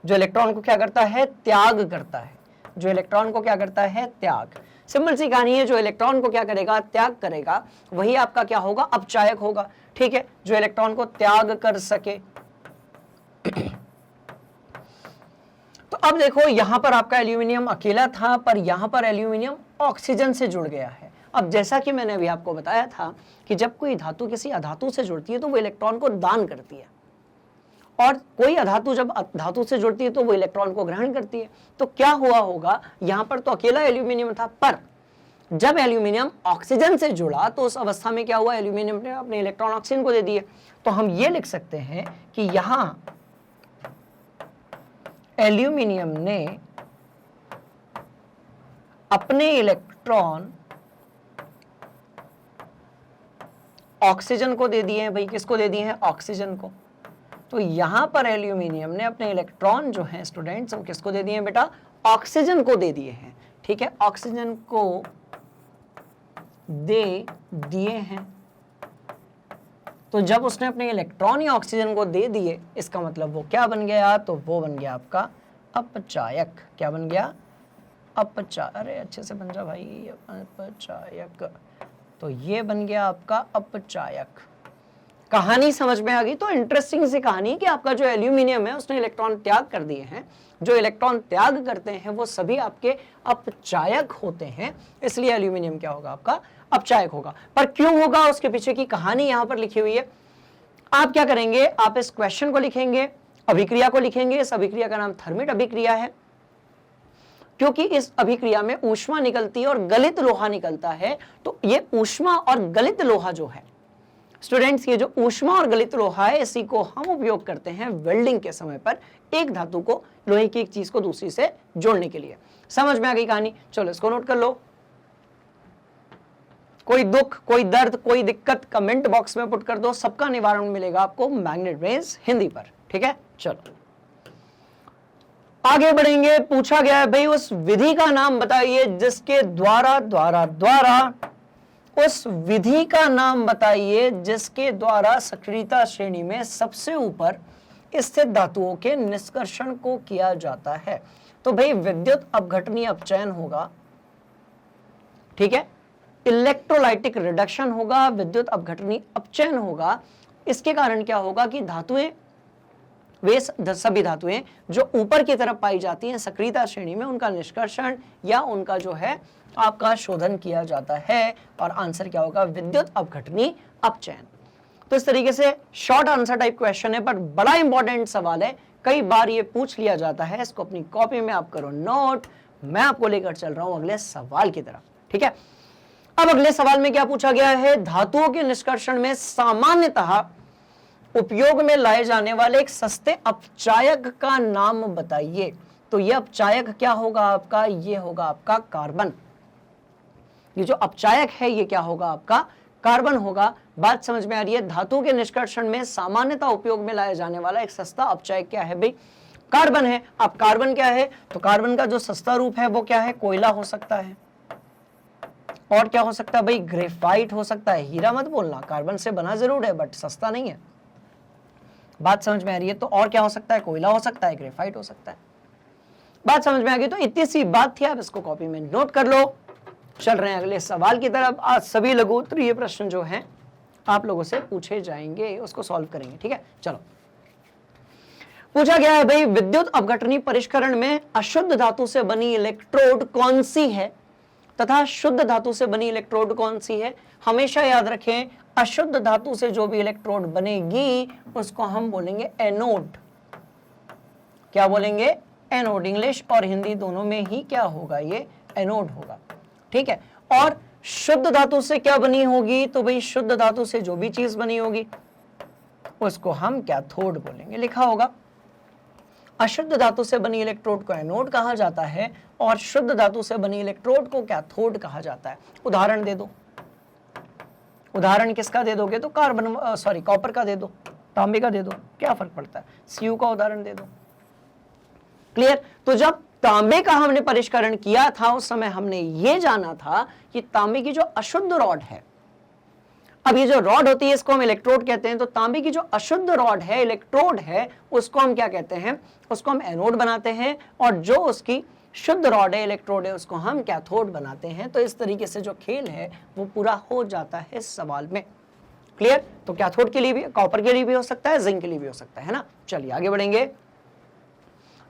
जो इलेक्ट्रॉन को क्या करता है? त्याग करता है। जो इलेक्ट्रॉन को क्या करता है? त्याग। सिंपल सी कहानी है, जो इलेक्ट्रॉन को क्या करेगा? त्याग करेगा, वही आपका क्या होगा? अपचायक होगा। ठीक है, जो इलेक्ट्रॉन को त्याग कर सके। तो अब देखो यहां पर आपका एल्यूमिनियम अकेला था, पर यहां पर एल्यूमिनियम ऑक्सीजन से जुड़ गया है। अब जैसा कि मैंने अभी आपको बताया था कि जब कोई धातु किसी अधातु से जुड़ती है तो वो इलेक्ट्रॉन को दान करती है, और कोई अधातु जब धातु से जुड़ती है तो वो इलेक्ट्रॉन को ग्रहण करती है। तो क्या हुआ होगा? यहां पर तो अकेला एल्यूमिनियम था, पर जब एल्यूमिनियम ऑक्सीजन से जुड़ा तो उस अवस्था में क्या हुआ? एल्यूमिनियम ने अपने इलेक्ट्रॉन ऑक्सीजन को दे दिए। तो हम ये लिख सकते हैं कि यहां एल्यूमिनियम ने अपने इलेक्ट्रॉन ऑक्सीजन को दे दिए हैं। भाई किसको दे दिए हैं? ऑक्सीजन को। तो यहां पर एल्यूमिनियम ने अपने इलेक्ट्रॉन जो हैं स्टूडेंट्स वो किसको दे दिए हैं बेटा? ऑक्सीजन को दे दिए हैं। ठीक है, ऑक्सीजन को दे दिए हैं। तो जब उसने अपने इलेक्ट्रॉन या ऑक्सीजन को दे दिए, इसका मतलब वो क्या बन गया? तो वो बन गया आपका अपचायक। क्या बन गया? अरे अच्छे से बन जा भाई, अपचायक। तो ये बन गया आपका अपचायक। कहानी समझ में आ गई? तो इंटरेस्टिंग सी कहानी कि आपका जो एल्यूमिनियम है उसने इलेक्ट्रॉन त्याग कर दिए हैं। जो इलेक्ट्रॉन त्याग करते हैं वो सभी आपके अपचायक होते हैं, इसलिए एल्यूमिनियम क्या होगा? आपका अपचायक होगा। पर क्यों होगा? उसके पीछे की कहानी यहां पर लिखी हुई है। आप क्या करेंगे? आप इस क्वेश्चन को लिखेंगे, अभिक्रिया को लिखेंगे। इस अभिक्रिया का नाम थर्मिट अभिक्रिया है, क्योंकि इस अभिक्रिया में ऊष्मा निकलती है और गलित लोहा निकलता है। तो ये ऊष्मा और गलित लोहा जो है स्टूडेंट्स, ये जो ऊष्मा और गलित लोहा है, इसी को हम उपयोग करते हैं वेल्डिंग के समय पर, एक धातु को, लोहे की एक चीज को दूसरी से जोड़ने के लिए। समझ में आ गई कहानी? चलो इसको नोट कर लो। कोई दुख, कोई दर्द, कोई दिक्कत कमेंट बॉक्स में पुट कर दो, सबका निवारण मिलेगा आपको मैग्नेट ब्रेन्स हिंदी पर। ठीक है, चलो आगे बढ़ेंगे। पूछा गया है भाई उस विधि का नाम बताइए जिसके द्वारा उस विधि का नाम बताइए जिसके द्वारा सक्रियता श्रेणी में सबसे ऊपर स्थित धातुओं के निष्कर्षण को किया जाता है। तो भाई विद्युत अपघटनीय अपचयन होगा, ठीक है, इलेक्ट्रोलाइटिक रिडक्शन होगा, विद्युत अपघटनीय अपचयन होगा। इसके कारण क्या होगा कि धातुएं, वे सभी धातुएं जो ऊपर की तरफ पाई जाती हैं सक्रियता श्रेणी में, उनका निष्कर्षण या उनका जो है आपका शोधन किया जाता है। और आंसर क्या होगा? विद्युत अपघटनीय अपचयन। तो इस तरीके से शॉर्ट आंसर टाइप क्वेश्चन है, पर बड़ा इंपॉर्टेंट सवाल है, कई बार ये पूछ लिया जाता है। इसको अपनी कॉपी में आप करो नोट। मैं आपको लेकर चल रहा हूं अगले सवाल की तरफ, ठीक है। अब अगले सवाल में क्या पूछा गया है? धातुओं के निष्कर्षण में सामान्यतः उपयोग में लाए जाने वाले एक सस्ते अपचायक का नाम बताइए। तो यह अपचायक क्या होगा आपका? ये होगा आपका कार्बन। ये जो अपचायक है ये क्या होगा आपका? कार्बन होगा। बात समझ में आ रही है? धातु के निष्कर्षण में सामान्यतः उपयोग में लाया जाने वाला एक सस्ता अपचायक क्या है भाई? कार्बन है। अब कार्बन क्या है? तो कार्बन का जो सस्ता रूप है वो क्या है? कोयला हो सकता है। और क्या हो सकता है भाई? ग्रेफाइट हो सकता है। हीरा मत बोलना, कार्बन से बना जरूर है बट सस्ता नहीं है। बात समझ में आ रही है? तो और क्या हो सकता है? कोयला हो सकता है, ग्रेफाइट हो सकता है। बात समझ में आ गई? तो इतनी सी बात थी, आप इसको कॉपी में नोट कर लो। चल रहे हैं अगले सवाल की तरफ। आज सभी लघु उत्तरीय प्रश्न जो हैं आप लोगों से पूछे जाएंगे, उसको सॉल्व करेंगे, ठीक है। चलो, पूछा गया है भाई विद्युत अपघटनीय परिष्करण में अशुद्ध धातु से बनी इलेक्ट्रोड कौन सी है तथा शुद्ध धातु से बनी इलेक्ट्रोड कौन सी है। हमेशा याद रखें, अशुद्ध धातु से जो भी इलेक्ट्रोड बनेगी उसको हम बोलेंगे एनोड। क्या बोलेंगे? एनोड। इंग्लिश और हिंदी दोनों में ही क्या होगा? ये एनोड होगा, ठीक है। और शुद्ध धातु से क्या बनी होगी? तो भाई शुद्ध धातु से जो भी चीज बनी होगी उसको हम कैथोड बोलेंगे। लिखा होगा, अशुद्ध धातु से बनी इलेक्ट्रोड को एनोड कहा जाता है और शुद्ध धातु से बनी इलेक्ट्रोड को कैथोड कहा जाता है। उदाहरण दे दो। उदाहरण किसका दे दोगे? तो कॉपर का दे दो, तांबे का दे दो, क्या फर्क पड़ता है? सीयू का उदाहरण दे दो। क्लियर? तो जब तांबे का हमने परिष्करण किया था उस समय हमने ये जाना था कि तांबे की जो अशुद्ध रॉड है, अब ये जो रॉड होती है इसको हम इलेक्ट्रोड कहते हैं, तो तांबे की जो अशुद्ध रॉड है, इलेक्ट्रोड है, उसको हम क्या कहते हैं? उसको हम एनोड बनाते हैं। और जो उसकी शुद्ध रॉड है, इलेक्ट्रोड है, उसको हम कैथोड बनाते हैं। तो इस तरीके से जो खेल है वो पूरा हो जाता है इस सवाल में। क्लियर? तो कैथोड के लिए भी, कॉपर के लिए भी हो सकता है, जिंक के लिए भी हो सकता है ना। चलिए आगे बढ़ेंगे,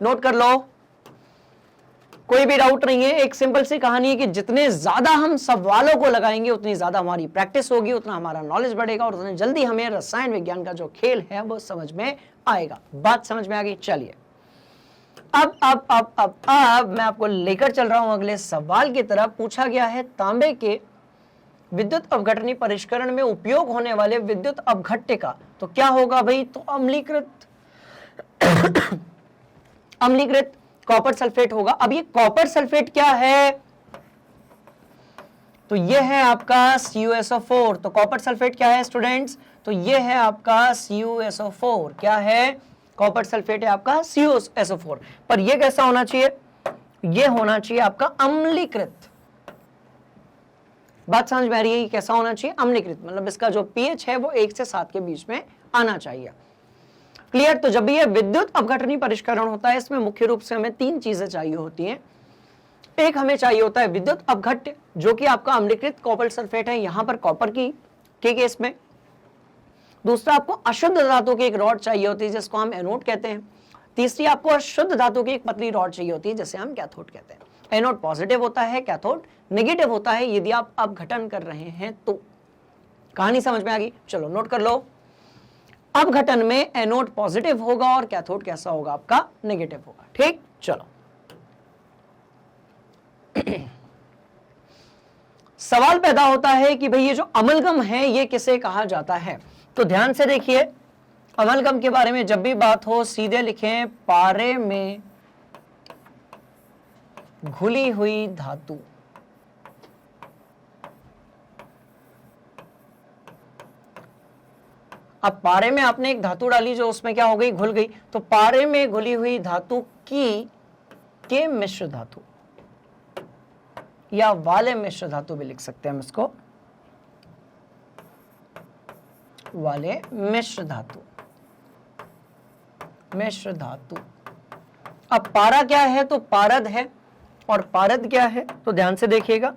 नोट कर लो, कोई भी डाउट नहीं है। एक सिंपल सी कहानी है कि जितने ज्यादा हम सवालों को लगाएंगे उतनी ज्यादा हमारी प्रैक्टिस होगी, उतना हमारा नॉलेज बढ़ेगा और उतने जल्दी हमें रसायन विज्ञान का जो खेल है वो समझ में आएगा। बात समझ में आ गई? चलिए अब मैं आपको लेकर चल रहा हूं अगले सवाल की तरफ। पूछा गया है तांबे के विद्युत अपघटनीय परिष्करण में उपयोग होने वाले विद्युत अपघट्य का तो क्या होगा भाई? तो अम्लीकृत कॉपर सल्फेट होगा। अब ये कॉपर सल्फेट क्या है? तो ये है आपका CuSO4। तो कॉपर सल्फेट क्या है स्टूडेंट्स? तो ये है आपका CuSO4। क्या है? कॉपर सल्फेट है आपका CuSO4। पर ये कैसा होना चाहिए? ये होना चाहिए आपका अम्लीकृत। बात समझ में आ रही है? कैसा होना चाहिए? अम्लीकृत। मतलब इसका जो pH है वो 1 से 7 के बीच में आना चाहिए। क्लियर? तो जब भी ये विद्युत अपघटनीय परिष्करण होता है इसमें मुख्य रूप से हमें 3 चीजें चाहिए होती हैं। एक हमें चाहिए होता है विद्युत अपघट्य जो कि आपका अम्लीकृत कॉपर सल्फेट है, यहां पर कॉपर की के केस में। दूसरा, आपको अशुद्ध धातु की एक रॉड चाहिए होती है जिसको हम एनोड कहते हैं। तीसरी, आपको अशुद्ध धातु की एक पतली रॉड चाहिए होती है जिसे हम कैथोड कहते हैं। एनोड पॉजिटिव होता है, कैथोड नेगेटिव होता है यदि आप अपघटन कर रहे हैं तो। कहानी समझ में आ गई? चलो नोट कर लो। अपघटन में एनोड पॉजिटिव होगा और कैथोड कैसा होगा? आपका नेगेटिव होगा। ठीक, चलो सवाल पैदा होता है कि भाई ये जो अमलगम है ये किसे कहा जाता है? तो ध्यान से देखिए, अमलगम के बारे में जब भी बात हो सीधे लिखें पारे में घुली हुई धातु। अब पारे में आपने एक धातु डाली जो उसमें क्या हो गई? घुल गई। तो पारे में घुली हुई धातु के मिश्र धातु या वाले मिश्र धातु भी लिख सकते हैं हम इसको। वाले मिश्र धातु। मिश्र धातु। अब पारा क्या है, तो पारद है, और पारद क्या है तो ध्यान से देखिएगा।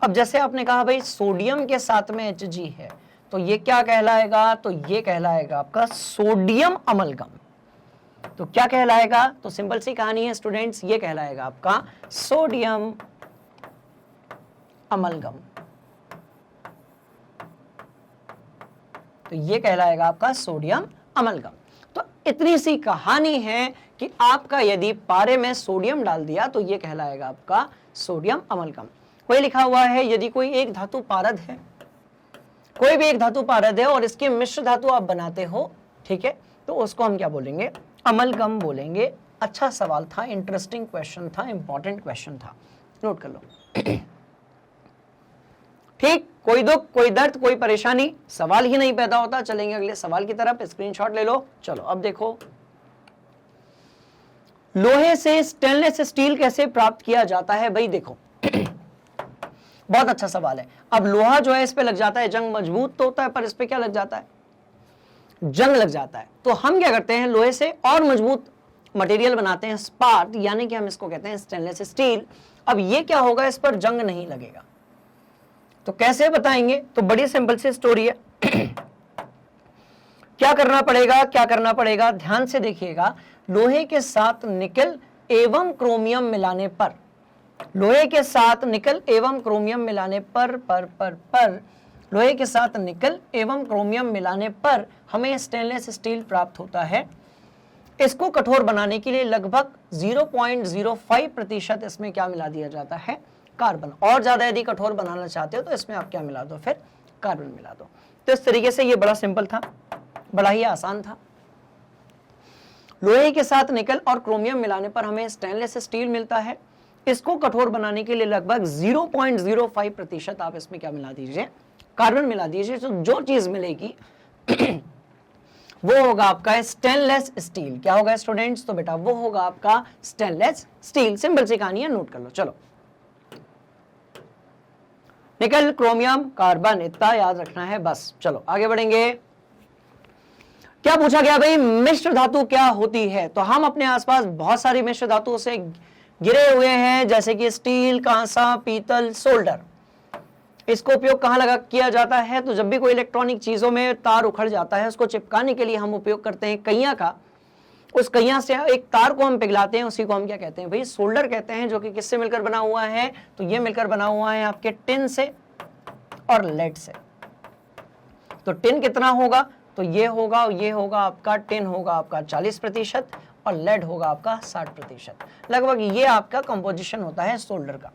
अब जैसे आपने कहा भाई सोडियम के साथ में Hg है, तो ये क्या कहलाएगा, तो ये कहलाएगा आपका सोडियम अमलगम। तो क्या कहलाएगा, तो सिंपल सी कहानी है स्टूडेंट्स, ये कहलाएगा आपका सोडियम अमलगम। तो ये कहलाएगा आपका सोडियम अमलगम। तो इतनी सी कहानी है कि आपका यदि पारे में सोडियम डाल दिया तो ये कहलाएगा आपका सोडियम अमलगम। वही लिखा हुआ है, यदि कोई एक धातु पारद है, कोई भी एक धातु पारद है और इसकी मिश्र धातु आप बनाते हो, ठीक है, तो उसको हम क्या बोलेंगे, अमलगम बोलेंगे। अच्छा सवाल था, इंटरेस्टिंग क्वेश्चन था, इंपॉर्टेंट क्वेश्चन था, नोट कर लो। ठीक, कोई दुख, कोई दर्द, कोई परेशानी, सवाल ही नहीं पैदा होता। चलेंगे अगले सवाल की तरफ, स्क्रीनशॉट ले लो। चलो अब देखो, लोहे से स्टेनलेस स्टील कैसे प्राप्त किया जाता है। भाई देखो बहुत अच्छा सवाल है। अब लोहा जो है इस पे लग जाता है जंग, मजबूत तो होता है, पर इस पे क्या लग जाता है, जंग लग जाता है। तो हम क्या करते हैं, लोहे से और मजबूत मटेरियल बनाते हैं, स्पार्ट, यानी कि हम इसको कहते हैं स्टेनलेस स्टील। अब ये क्या होगा, इस पर जंग नहीं लगेगा। तो कैसे बताएंगे, तो बड़ी सिंपल सी स्टोरी है। क्या करना पड़ेगा, क्या करना पड़ेगा, ध्यान से देखिएगा। लोहे के साथ निकल एवं क्रोमियम मिलाने पर, लोहे के साथ निकल एवं क्रोमियम मिलाने पर लोहे के साथ निकल एवं क्रोमियम मिलाने पर हमें स्टेनलेस स्टील प्राप्त होता है। इसको कठोर बनाने के लिए लगभग 0.05% इसमें क्या मिला दिया जाता है, कार्बन। और ज्यादा यदि कठोर बनाना चाहते हो तो इसमें आप क्या मिला दो, फिर कार्बन मिला दो। तो इस तरीके से ये बड़ा सिंपल था, बड़ा ही आसान था। लोहे के साथ निकल और क्रोमियम मिलाने पर हमें स्टेनलेस स्टील मिलता है। इसको कठोर बनाने के लिए लगभग 0.05% आप इसमें क्या मिला दीजिए, कार्बन मिला दीजिए। तो जो चीज मिलेगी वो होगा आपका स्टेनलेस स्टील। क्या होगा स्टूडेंट्स, तो बेटा वो होगा आपका स्टेनलेस स्टील। सिंपल सी कहानी है, नोट कर लो। चलो, निकल, क्रोमियम, कार्बन, इतना याद रखना है बस। चलो आगे बढ़ेंगे। क्या पूछा गया भाई, मिश्र धातु क्या होती है। तो हम अपने आसपास बहुत सारी मिश्र धातुओं से गिरे हुए हैं, जैसे कि स्टील, कांसा, पीतल, सोल्डर। इसको उपयोग कहां लगा किया जाता है, तो जब भी कोई इलेक्ट्रॉनिक चीजों में तार उखड़ जाता है, उसको चिपकाने के लिए हम उपयोग करते हैं कैया का। उस कैया से एक तार को हम पिघलाते हैं, उसी को हम क्या कहते हैं भाई, सोल्डर कहते हैं। जो कि किससे मिलकर बना हुआ है, तो ये मिलकर बना हुआ है आपके टिन से और लेड से। तो टिन कितना होगा, तो ये होगा आपका, टिन होगा आपका 40% और लेड होगा आपका 60%। लगभग ये आपका कंपोजिशन होता है सोल्डर का।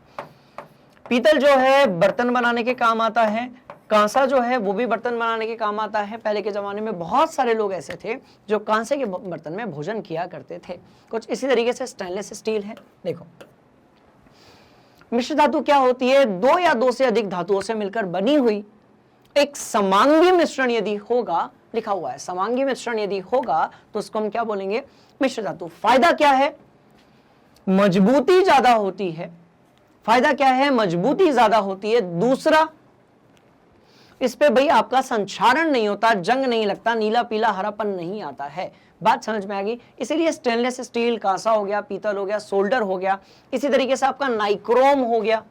पीतल जो है बर्तन बनाने के काम आता है, कांसा जो है वो भी बर्तन बनाने के काम आता है। पहले के जमाने में बहुत सारे लोग ऐसे थे जो कांसे के बर्तन में भोजन किया करते थे। कुछ इसी तरीके से स्टेनलेस स्टील है। देखो, मिश्र धातु क्या होती है, दो या दो से अधिक धातुओं से मिलकर बनी हुई एक समांगी मिश्रण यदि होगा, लिखा हुआ है समांगी मिश्रण यदि होगा, तो उसको हम क्या बोलेंगे, मिश्र धातु। फायदा क्या है, मजबूती ज्यादा होती है। फायदा क्या है, मजबूती ज्यादा होती है। दूसरा, इस पे भाई आपका संक्षारण नहीं होता, जंग नहीं लगता, नीला पीला हरापन नहीं आता है। बात समझ में आ गई। इसीलिए स्टेनलेस स्टील, कांसा हो गया, पीतल हो गया, सोल्डर हो गया। इसी तरीके से आपका नाइक्रोम हो गया।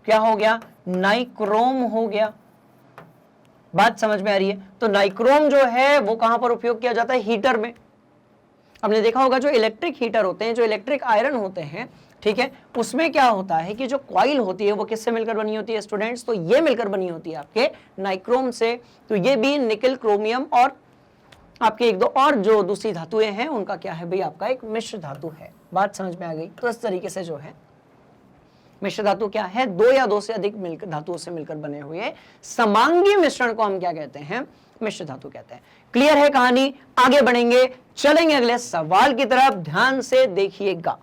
क्या हो गया, नाइक्रोम हो गया। बात समझ में आ रही है। तो नाइक्रोम जो है वो कहां पर उपयोग किया जाता है, हीटर में। आपने देखा होगा जो इलेक्ट्रिक हीटर होते हैं, जो इलेक्ट्रिक आयरन होते हैं, ठीक है, उसमें क्या होता है कि जो कॉइल होती है वो किससे मिलकर बनी होती है स्टूडेंट्स, तो ये मिलकर बनी होती है आपके नाइक्रोम से। तो ये भी निकल, क्रोमियम और आपके एक दो और जो दूसरी धातुएं हैं उनका क्या है भाई, आपका एक मिश्र धातु है। बात समझ में आ गई। तो इस तरीके से जो है मिश्र धातु क्या है, दो या दो से अधिक मिलकर धातुओं से मिलकर बने हुए समांगी मिश्रण को हम क्या कहते हैं, मिश्र धातु कहते हैं। क्लियर है कहानी। आगे बढ़ेंगे, चलेंगे अगले सवाल की तरफ, ध्यान से देखिएगा।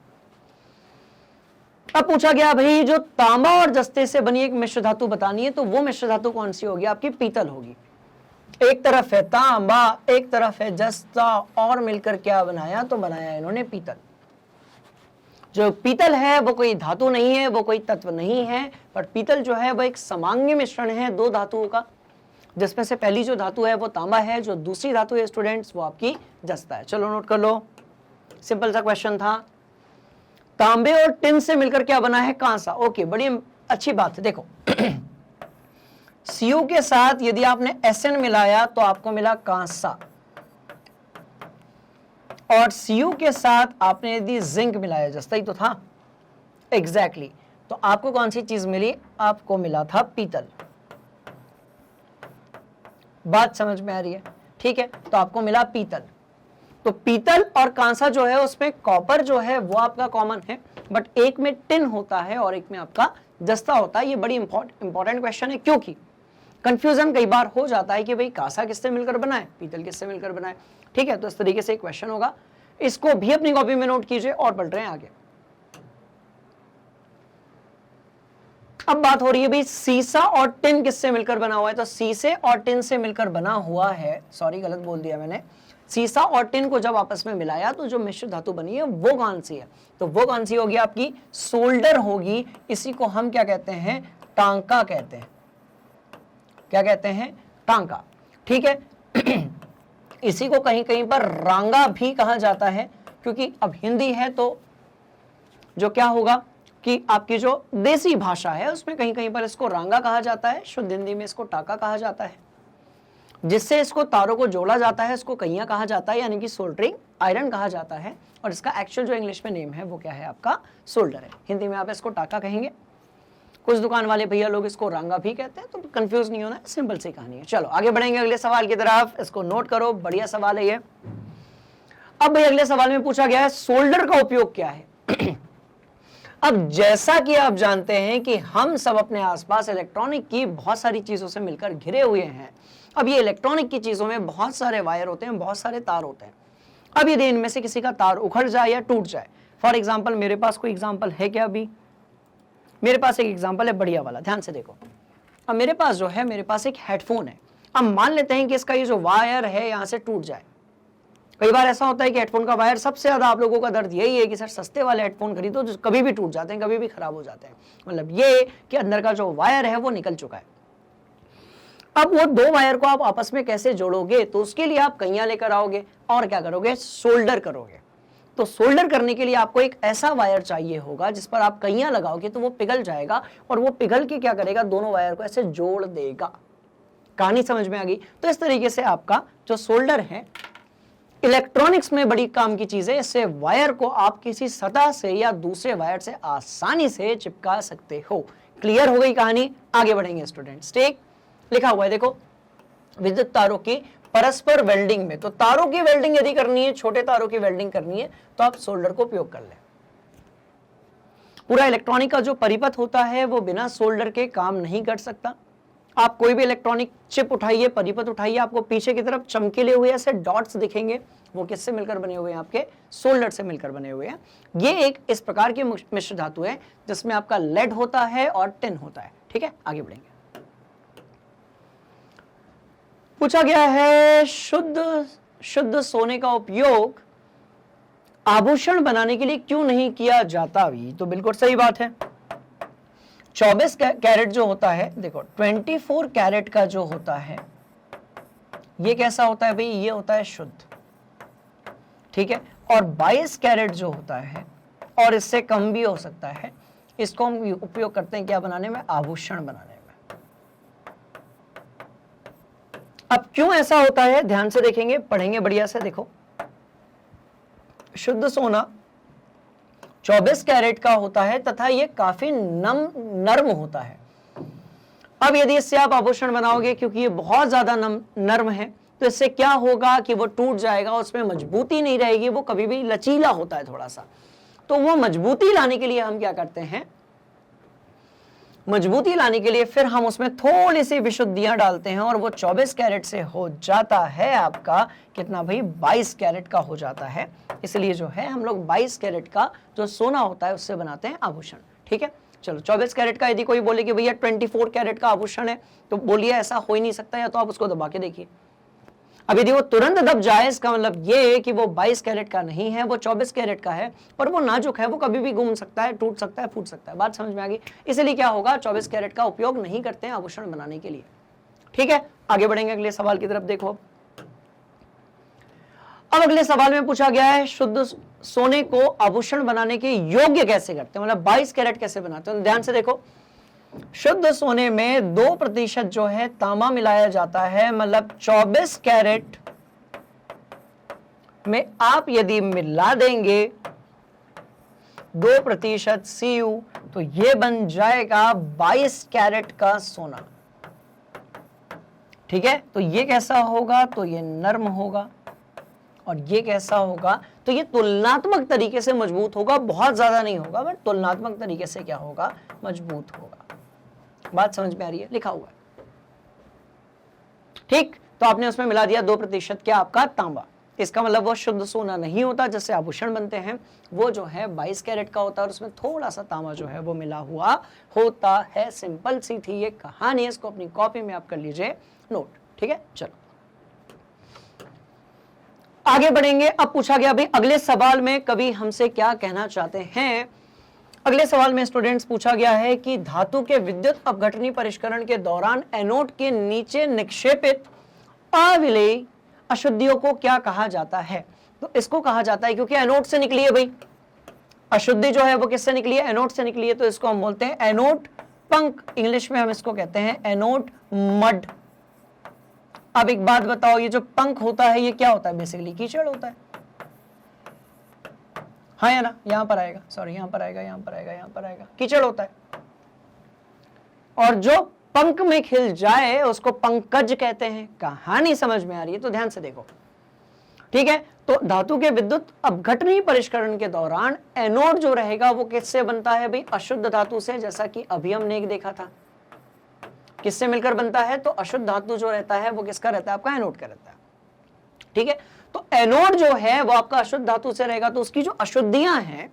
अब पूछा गया भाई जो तांबा और जस्ते से बनी एक मिश्र धातु बतानी है, तो वो मिश्र धातु कौन सी होगी, आपकी पीतल होगी। एक तरफ है तांबा, एक तरफ है जस्ता, और मिलकर क्या बनाया, तो बनाया इन्होंने पीतल। जो पीतल है वो कोई धातु नहीं है, वो कोई तत्व नहीं है, पर पीतल जो है वो एक समांगी मिश्रण है दो धातुओं का। जिसमें से पहली जो धातु है वो तांबा है, जो दूसरी धातु है स्टूडेंट्स वो आपकी जस्ता है। चलो नोट कर लो, सिंपल सा क्वेश्चन था। तांबे और टिन से मिलकर क्या बना है? कांसा। ओके, बड़ी अच्छी बात है। देखो Cu के साथ यदि आपने Sn मिलाया तो आपको मिला कांसा, और Cu के साथ आपने यदि जिंक मिलाया, जस्ता ही तो था, एग्जैक्टली तो आपको कौन सी चीज मिली? आपको मिला था पीतल। बात समझ में आ रही है? ठीक है, तो आपको मिला पीतल। तो पीतल और कांसा जो है उसमें कॉपर जो है वो आपका कॉमन है, बट एक में टिन होता है और एक में आपका जस्ता होता है। ये बड़ी इंपॉर्टेंट क्वेश्चन है, क्योंकि कंफ्यूजन कई बार हो जाता है कि भाई कांसा किससे मिलकर बना है, पीतल किससे मिलकर बना है। ठीक है, तो इस तरीके से एक क्वेश्चन होगा, इसको भी अपनी कॉपी में नोट कीजिए और पढ़ रहे हैं आगे। अब बात हो रही है भाई सीसा और टिन किससे मिलकर बना हुआ है? तो सीसे और टिन से मिलकर बना हुआ है, सॉरी गलत बोल दिया मैंने, सीसा और टिन को जब आपस में मिलाया तो जो मिश्र धातु बनी है वो कौन सी है? तो वो कौन सी होगी? आपकी सोल्डर होगी। इसी को हम क्या कहते हैं? टांका कहते हैं। क्या कहते हैं? टांका। ठीक है इसी को कहीं कहीं पर रांगा भी कहा जाता है, क्योंकि अब हिंदी है तो जो क्या होगा कि आपकी जो देसी भाषा है उसमें कहीं कहीं पर इसको रांगा कहा जाता है, शुद्ध हिंदी में इसको टाका कहा जाता है। जिससे इसको तारों को जोड़ा जाता है इसको कहिया कहा जाता है, यानी कि सोल्डरिंग आयरन कहा जाता है, और इसका एक्चुअल जो इंग्लिश में नेम है वो क्या है? आपका सोल्डर है। हिंदी में आप इसको टाका कहेंगे, कुछ दुकान वाले भैया लोग इसको रांगा भी कहते हैं, तो कंफ्यूज नहीं होना, सिंपल सी कहानी है। चलो आगे बढ़ेंगे अगले सवाल की तरफ, इसको नोट करो, बढ़िया सवाल है ये। अब भाई अगले सवाल में पूछा गया है सोल्डर का उपयोग क्या है। अब जैसा कि आप जानते हैं कि हम सब अपने आसपास इलेक्ट्रॉनिक की बहुत सारी चीजों से मिलकर घिरे हुए हैं। अब ये इलेक्ट्रॉनिक की चीजों में बहुत सारे वायर होते हैं, बहुत सारे तार होते हैं। अब यदि इनमें से किसी का तार उखड़ जाए या टूट जाए, फॉर एग्जाम्पल मेरे पास कोई एग्जाम्पल है क्या? अभी मेरे पास एक एग्जाम्पल है बढ़िया वाला, ध्यान से देखो। अब मेरे पास जो है, मेरे पास एक हेडफोन है। अब मान लेते हैं कि इसका ये जो वायर है यहां से टूट जाए। कई बार ऐसा होता है कि हेडफोन का वायर, सबसे ज्यादा आप लोगों का दर्द यही है कि सर सस्ते वाले हेडफोन खरीदो जो कभी भी टूट जाते हैं, कभी भी खराब हो जाते हैं। मतलब ये कि अंदर का जो वायर है वो निकल चुका है। अब वो दो वायर को आप आपस में कैसे जोड़ोगे? तो उसके लिए आप कहिया लेकर आओगे और क्या करोगे? सोल्डर करोगे। तो सोल्डर करने के लिए आपको एक ऐसा वायर चाहिए होगा जिस पर आप कहिया लगाओगे तो वो पिघल जाएगा, और वो पिघल के क्या करेगा? दोनों वायर को ऐसे जोड़ देगा। कहानी समझ में आ गई? तो इस तरीके से आपका जो सोल्डर है इलेक्ट्रॉनिक्स में बड़ी काम की चीज है। इससे वायर को आप किसी सतह से या दूसरे वायर से आसानी से चिपका सकते हो। क्लियर हो गई कहानी? आगे बढ़ेंगे स्टूडेंट्स। ठीक लिखा हुआ है देखो, विद्युत तारों की परस्पर वेल्डिंग में, तो तारों की वेल्डिंग यदि करनी है, छोटे तारों की वेल्डिंग करनी है, तो आप सोल्डर को उपयोग कर लें। पूरा इलेक्ट्रॉनिक का जो परिपथ होता है वो बिना सोल्डर के काम नहीं कर सकता। आप कोई भी इलेक्ट्रॉनिक चिप उठाइए, परिपथ उठाइए, आपको पीछे की तरफ चमकीले हुए ऐसे डॉट्स दिखेंगे, वो किससे मिलकर बने हुए हैं? आपके सोल्डर से मिलकर बने हुए हैं। ये एक इस प्रकार की मिश्र धातु है जिसमें आपका लेड होता है और टिन होता है। ठीक है, आगे बढ़ेंगे। पूछा गया है शुद्ध सोने का उपयोग आभूषण बनाने के लिए क्यों नहीं किया जाता? भी तो बिल्कुल सही बात है। 24 कैरेट जो होता है, देखो 24 कैरेट का जो होता है ये कैसा होता है भाई? ये होता है शुद्ध। ठीक है, और 22 कैरेट जो होता है, और इससे कम भी हो सकता है, इसको हम उपयोग करते हैं क्या बनाने में? आभूषण बनाने में। अब क्यों ऐसा होता है ध्यान से देखेंगे, पढ़ेंगे बढ़िया से। देखो शुद्ध सोना 24 कैरेट का होता है तथा ये काफी नर्म होता है। अब यदि इससे आप आभूषण बनाओगे, क्योंकि ये बहुत ज्यादा नर्म है, तो इससे क्या होगा कि वो टूट जाएगा, उसमें मजबूती नहीं रहेगी, वो कभी भी लचीला होता है थोड़ा सा। तो वो मजबूती लाने के लिए हम क्या करते हैं? मजबूती लाने के लिए फिर हम उसमें थोड़ी सी विशुद्धियां डालते हैं, और वो 24 कैरेट से हो जाता है आपका कितना भाई? 22 कैरेट का हो जाता है। इसलिए जो है हम लोग 22 कैरेट का जो सोना होता है उससे बनाते हैं आभूषण। ठीक है, चलो 24 कैरेट का यदि कोई बोले कि भैया 24 कैरेट का आभूषण है, तो बोलिए ऐसा हो ही नहीं सकता, या तो आप उसको दबा के देखिए। अब यदि वो तुरंत दब जाए, इसका मतलब ये है कि वो 22 कैरेट का नहीं है, वो 24 कैरेट का है, और वो नाजुक है, वो कभी भी घूम सकता है, टूट सकता है, फूट सकता है। बात समझ में आ गई? इसलिए क्या होगा? 24 कैरेट का उपयोग नहीं करते हैं आभूषण बनाने के लिए। ठीक है, आगे बढ़ेंगे अगले सवाल की तरफ। देखो अब अगले सवाल में पूछा गया है शुद्ध सोने को आभूषण बनाने के योग्य कैसे करते हैं, मतलब 22 कैरेट कैसे बनाते हैं। ध्यान से देखो, शुद्ध सोने में 2% जो है तांबा मिलाया जाता है, मतलब 24 कैरेट में आप यदि मिला देंगे 2% Cu तो ये बन जाएगा 22 कैरेट का सोना। ठीक है, तो ये कैसा होगा, तो ये नर्म होगा, और ये कैसा होगा, तो ये तुलनात्मक तरीके से मजबूत होगा, बहुत ज्यादा नहीं होगा बट तुलनात्मक तरीके से क्या होगा, मजबूत होगा। बात समझ में आ रही है, लिखा हुआ है। ठीक, तो आपने उसमें मिला दिया 2% क्या, आपका तांबा। इसका मतलब वो शुद्ध सोना नहीं होता, जिससे आभूषण बनते हैं, वो जो है 22 कैरेट का होता है और उसमें थोड़ा सा तांबा जो है वो मिला हुआ होता है। सिंपल सी थी ये कहानी, इसको अपनी कॉपी में आप कर लीजिए नोट। ठीक है, चलो आगे बढ़ेंगे। अब पूछा गया भाई अगले सवाल में कवि हमसे क्या कहना चाहते हैं। अगले सवाल में स्टूडेंट्स पूछा गया है कि धातु के विद्युत अपघटनी परिष्करण के दौरान एनोड के नीचे निक्षेपित अविलेय अशुद्धियों को क्या कहा जाता है। तो इसको कहा जाता है, क्योंकि एनोड से निकली है भाई अशुद्धि जो है वो किससे निकली है, एनोड से निकली है, तो इसको हम बोलते हैं एनोड पंख। इंग्लिश में हम इसको कहते हैं एनोड मड। अब एक बात बताओ, ये जो पंख होता है ये क्या होता है, बेसिकली कीचड़ होता है। हाँ या ना, यहां पर आएगा, सॉरी यहां पर आएगा, यहां पर आएगा, यहां पर आएगा, कीचड़ होता है। और जो पंख में खिल जाए उसको पंकज कहते हैं। कहानी समझ में आ रही है, तो ध्यान से देखो। ठीक है, तो धातु के विद्युत अपघटनी परिष्करण के दौरान एनोड जो रहेगा वो किससे बनता है भाई, अशुद्ध धातु से, जैसा कि अभी हमने एक देखा था। किससे मिलकर बनता है, तो अशुद्ध धातु जो रहता है वो किसका रहता है, आपका एनोड का रहता है। ठीक है, तो एनोड जो है वो आपका अशुद्ध धातु से रहेगा, तो उसकी जो अशुद्धियां हैं,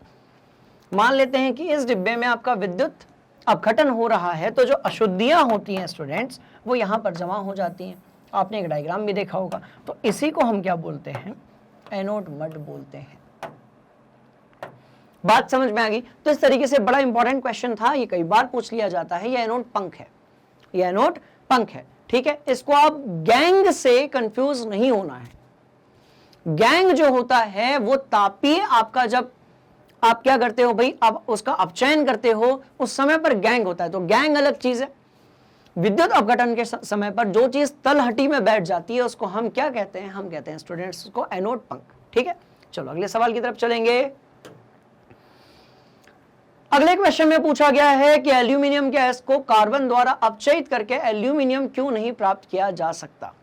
मान लेते हैं कि इस डिब्बे में आपका विद्युत अपघटन हो रहा है, तो जो अशुद्धियां होती हैं स्टूडेंट्स वो यहां पर जमा हो जाती हैं। आपने एक डायग्राम भी देखा होगा, तो इसी को हम क्या बोलते हैं, एनोड मड बोलते हैं। बात समझ में आ गई। तो इस तरीके से बड़ा इंपॉर्टेंट क्वेश्चन था, ये कई बार पूछ लिया जाता है। ये एनोड पंख है, ये एनोड पंख है। ठीक है, इसको आप गैंग से कंफ्यूज नहीं होना है। गैंग जो होता है वो तापीय, आपका जब आप क्या करते हो भाई, आप उसका अपचयन करते हो उस समय पर गैंग होता है, तो गैंग अलग चीज है। विद्युत अपघटन के समय पर जो चीज तलहटी में बैठ जाती है उसको हम क्या कहते हैं, हम कहते हैं स्टूडेंट्स उसको एनोड पंख। ठीक है, चलो अगले सवाल की तरफ चलेंगे। अगले क्वेश्चन में पूछा गया है कि एल्यूमिनियम के गैस को कार्बन द्वारा अपचयित करके एल्यूमिनियम क्यों नहीं प्राप्त किया जा सकता।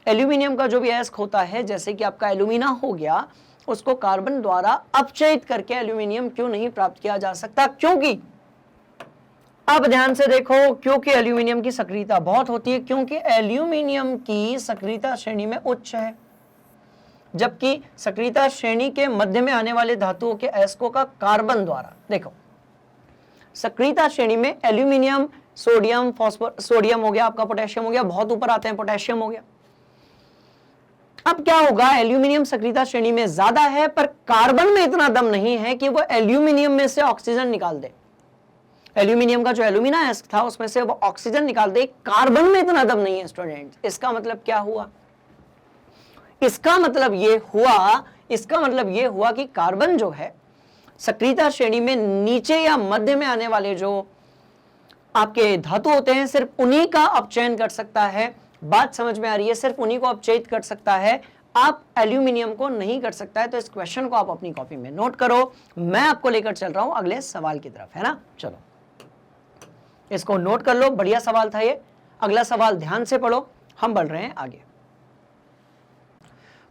एल्यूमिनियम का जो भी गैस होता है, जैसे कि आपका एल्यूमिना हो गया, उसको कार्बन द्वारा अपचयित करके एल्यूमिनियम क्यों नहीं प्राप्त किया जा सकता, क्योंकि अब ध्यान से देखो, क्योंकि एल्यूमिनियम की सक्रियता बहुत होती है, क्योंकि एल्यूमिनियम की सक्रियता श्रेणी में उच्च है, जबकि सक्रियता श्रेणी के मध्य में आने वाले धातुओं के अयस्कों का कार्बन द्वारा, देखो सक्रियता श्रेणी में एल्यूमिनियम, सोडियम, फॉस्फोरस, सोडियम हो गया आपका, पोटेशियम हो गया, बहुत ऊपर आते हैं, पोटेशियम हो गया। अब क्या होगा, एल्यूमिनियम सक्रियता श्रेणी में ज्यादा है, पर कार्बन में इतना दम नहीं है कि वो एल्यूमिनियम में से ऑक्सीजन निकाल दे। एल्यूमिनियम का जो एल्यूमिना एस्क था उसमें से वो ऑक्सीजन निकाल दे, कार्बन में इतना दम नहीं है स्टूडेंट। इसका मतलब क्या हुआ, इसका मतलब ये हुआ कि कार्बन जो है सक्रियता श्रेणी में नीचे या मध्य में आने वाले जो आपके धातु होते हैं सिर्फ उन्हीं का अपचयन कर सकता है। बात समझ में आ रही है, सिर्फ उन्हीं को अपचयित कर सकता है, आप एल्यूमिनियम को नहीं कर सकता है। तो इस क्वेश्चन को आप अपनी कॉपी में नोट करो, मैं आपको लेकर चल रहा हूं अगले सवाल की तरफ, है ना। चलो इसको नोट कर लो, बढ़िया सवाल था ये। अगला सवाल ध्यान से पढ़ो, हम बढ़ रहे हैं आगे।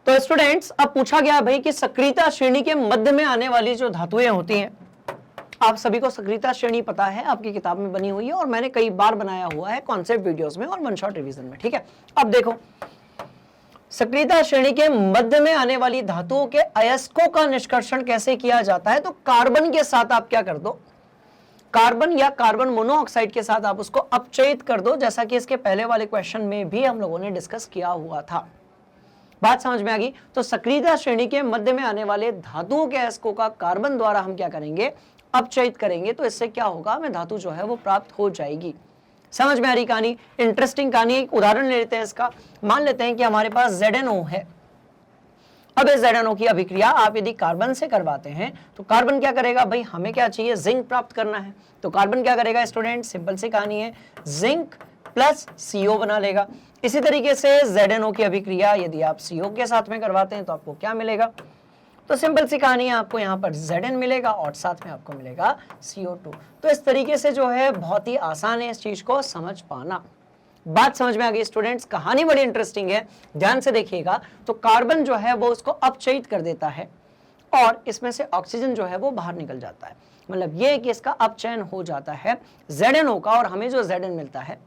तो स्टूडेंट्स अब पूछा गया भाई कि सक्रियता श्रेणी के मध्य में आने वाली जो धातुएं होती हैं, आप सभी को सक्रियता श्रेणी पता है, आपकी किताब में बनी हुई है और मैंने कई बार बनाया हुआ है कॉन्सेप्ट वीडियोस में और वन शॉट रिवीजन में। ठीक है, अब देखो सक्रियता श्रेणी के मध्य में आने वाली धातुओं के अयस्कों का निष्कर्षण कैसे किया जाता है। तो कार्बन के साथ आप क्या कर दो, कार्बन या कार्बन मोनोऑक्साइड के साथ आप उसको अपचयित कर दो, जैसा कि इसके पहले वाले क्वेश्चन में भी हम लोगों ने डिस्कस किया हुआ था। बात समझ में आ गई। तो सक्रियता श्रेणी के मध्य में आने वाले धातुओं के अयस्कों का कार्बन द्वारा हम क्या करेंगे, अपचयित करेंगे, तो इससे क्या होगा, हमें धातु जो है वो प्राप्त हो जाएगी। समझ में आ रही कहानी? इंटरेस्टिंग कहानी। एक उदाहरण ले लेते हैं इसका। मान लेते हैं कि हमारे पास ZNO है। अब इस ZNO की अभिक्रिया आप यदि कार्बन से करवाते हैं तो कार्बन क्या करेगा भाई, हमें क्या चाहिए, जिंक प्राप्त करना है। तो कार्बन क्या करेगा स्टूडेंट, सिंपल सी कहानी है, जिंक प्लस CO बना लेगा। इसी तरीके से ZNO की अभिक्रिया यदि आप CO के साथ में करवाते हैं तो आपको क्या मिलेगा, तो सिंपल सी कहानी है, आपको यहाँ पर Zn मिलेगा और साथ में आपको मिलेगा CO2। तो इस तरीके से जो है बहुत ही आसान है इस चीज को समझ पाना। बात समझ में आ गई स्टूडेंट्स? कहानी बड़ी इंटरेस्टिंग है, ध्यान से देखिएगा। तो कार्बन जो है वो उसको अपचयित कर देता है और इसमें से ऑक्सीजन जो है वो बाहर निकल जाता है। मतलब ये है कि इसका अपचयन हो जाता है ZNO का, और हमें जो Zn मिलता है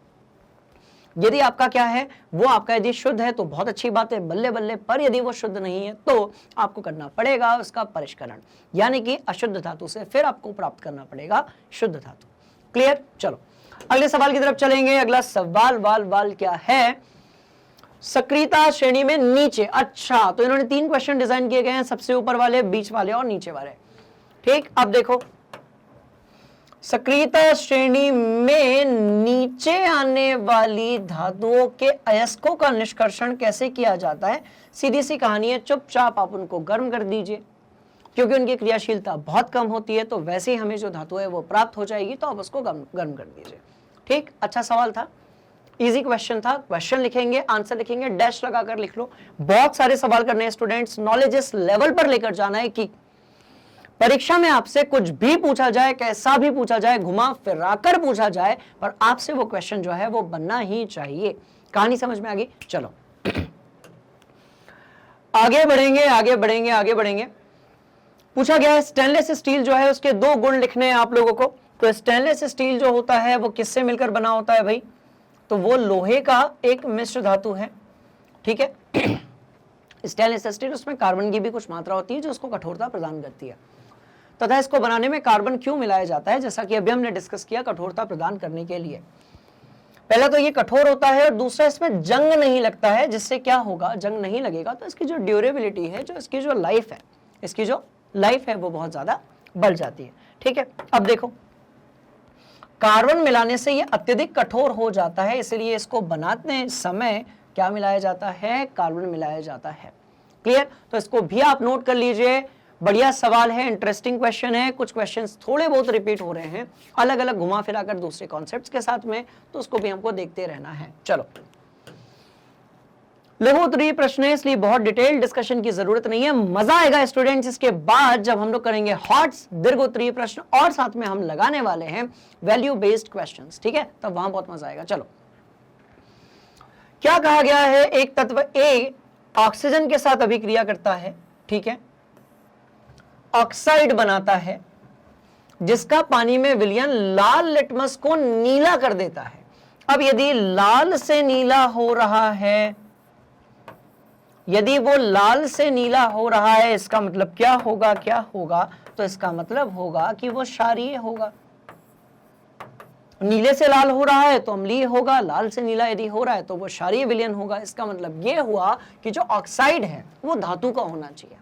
यदि आपका क्या है वो आपका यदि शुद्ध है तो बहुत अच्छी बात है, बल्ले बल्ले, पर यदि वो शुद्ध नहीं है तो आपको करना पड़ेगा उसका परिष्करण, यानी कि अशुद्ध धातु से फिर आपको प्राप्त करना पड़ेगा शुद्ध धातु। क्लियर? चलो अगले सवाल की तरफ चलेंगे। अगला सवाल वाल क्या है, सक्रियता श्रेणी में नीचे। अच्छा, तो इन्होंने 3 क्वेश्चन डिजाइन किए गए हैं, सबसे ऊपर वाले, बीच वाले और नीचे वाले। ठीक, अब देखो, सक्रियता श्रेणी में नीचे आने वाली धातुओं के अयस्कों का निष्कर्षण कैसे किया जाता है? सीधी सी कहानी है, चुपचाप आप उनको गर्म कर दीजिए, क्योंकि उनकी क्रियाशीलता बहुत कम होती है, तो वैसे ही हमें जो धातु है वो प्राप्त हो जाएगी, तो आप उसको गर्म कर दीजिए। ठीक, अच्छा सवाल था, इजी क्वेश्चन था। क्वेश्चन लिखेंगे, आंसर लिखेंगे, डैश लगाकर लिख लो। बहुत सारे सवाल करने हैं स्टूडेंट्स, नॉलेज इस लेवल पर लेकर जाना है कि परीक्षा में आपसे कुछ भी पूछा जाए, कैसा भी पूछा जाए, घुमा फिराकर पूछा जाए, पर आपसे वो क्वेश्चन जो है वो बनना ही चाहिए। कहानी समझ में आ गई? चलो आगे बढ़ेंगे। पूछा गया है स्टेनलेस स्टील जो है उसके 2 गुण लिखने हैं आप लोगों को। तो स्टेनलेस स्टील जो होता है वो किससे मिलकर बना होता है भाई? तो वो लोहे का एक मिश्र धातु है। ठीक है स्टेनलेस स्टील, उसमें कार्बन की भी कुछ मात्रा होती है जो उसको कठोरता प्रदान करती है। तथा इसको बनाने में कार्बन क्यों मिलाया जाता है? जैसा कि अभी हमने डिस्कस किया, कठोरता प्रदान करने के लिए। पहला तो ये कठोर होता है और दूसरा इसमें जंग नहीं लगता है, जिससे क्या होगा, जंग नहीं लगेगा तो इसकी जो ड्यूरेबिलिटी है, जो इसकी जो लाइफ है वो बहुत ज्यादा बढ़ जाती है। ठीक है, अब देखो, कार्बन मिलाने से ये अत्यधिक कठोर हो जाता है, इसलिए इसको बनाते समय क्या मिलाया जाता है? कार्बन मिलाया जाता है। क्लियर? तो इसको भी आप नोट कर लीजिए। बढ़िया सवाल है, इंटरेस्टिंग क्वेश्चन है। कुछ क्वेश्चंस थोड़े बहुत रिपीट हो रहे हैं, अलग अलग घुमा फिराकर दूसरे कॉन्सेप्ट्स के साथ में, तो उसको भी हमको देखते रहना है। चलो, लघु उत्तरीय प्रश्न है, इसलिए बहुत डिटेल डिस्कशन की जरूरत नहीं है। मजा आएगा स्टूडेंट्स इसके बाद जब हम लोग करेंगे हॉट्स, दीर्घ उत्तरीय प्रश्न, और साथ में हम लगाने वाले हैं वैल्यू बेस्ड क्वेश्चंस। ठीक है, तब वहां बहुत मजा आएगा। चलो, क्या कहा गया है? एक तत्व A ऑक्सीजन के साथ अभिक्रिया करता है, ठीक है, ऑक्साइड बनाता है, जिसका पानी में विलयन लाल लिटमस को नीला कर देता है। अब यदि लाल से नीला हो रहा है, यदि वो लाल से नीला हो रहा है, इसका मतलब क्या होगा? तो इसका मतलब होगा कि वो क्षारीय होगा। नीले से लाल हो रहा है तो अम्लीय होगा, लाल से नीला यदि हो रहा है तो वो क्षारीय विलयन होगा। इसका मतलब ये हुआ कि जो ऑक्साइड है वो धातु का होना चाहिए।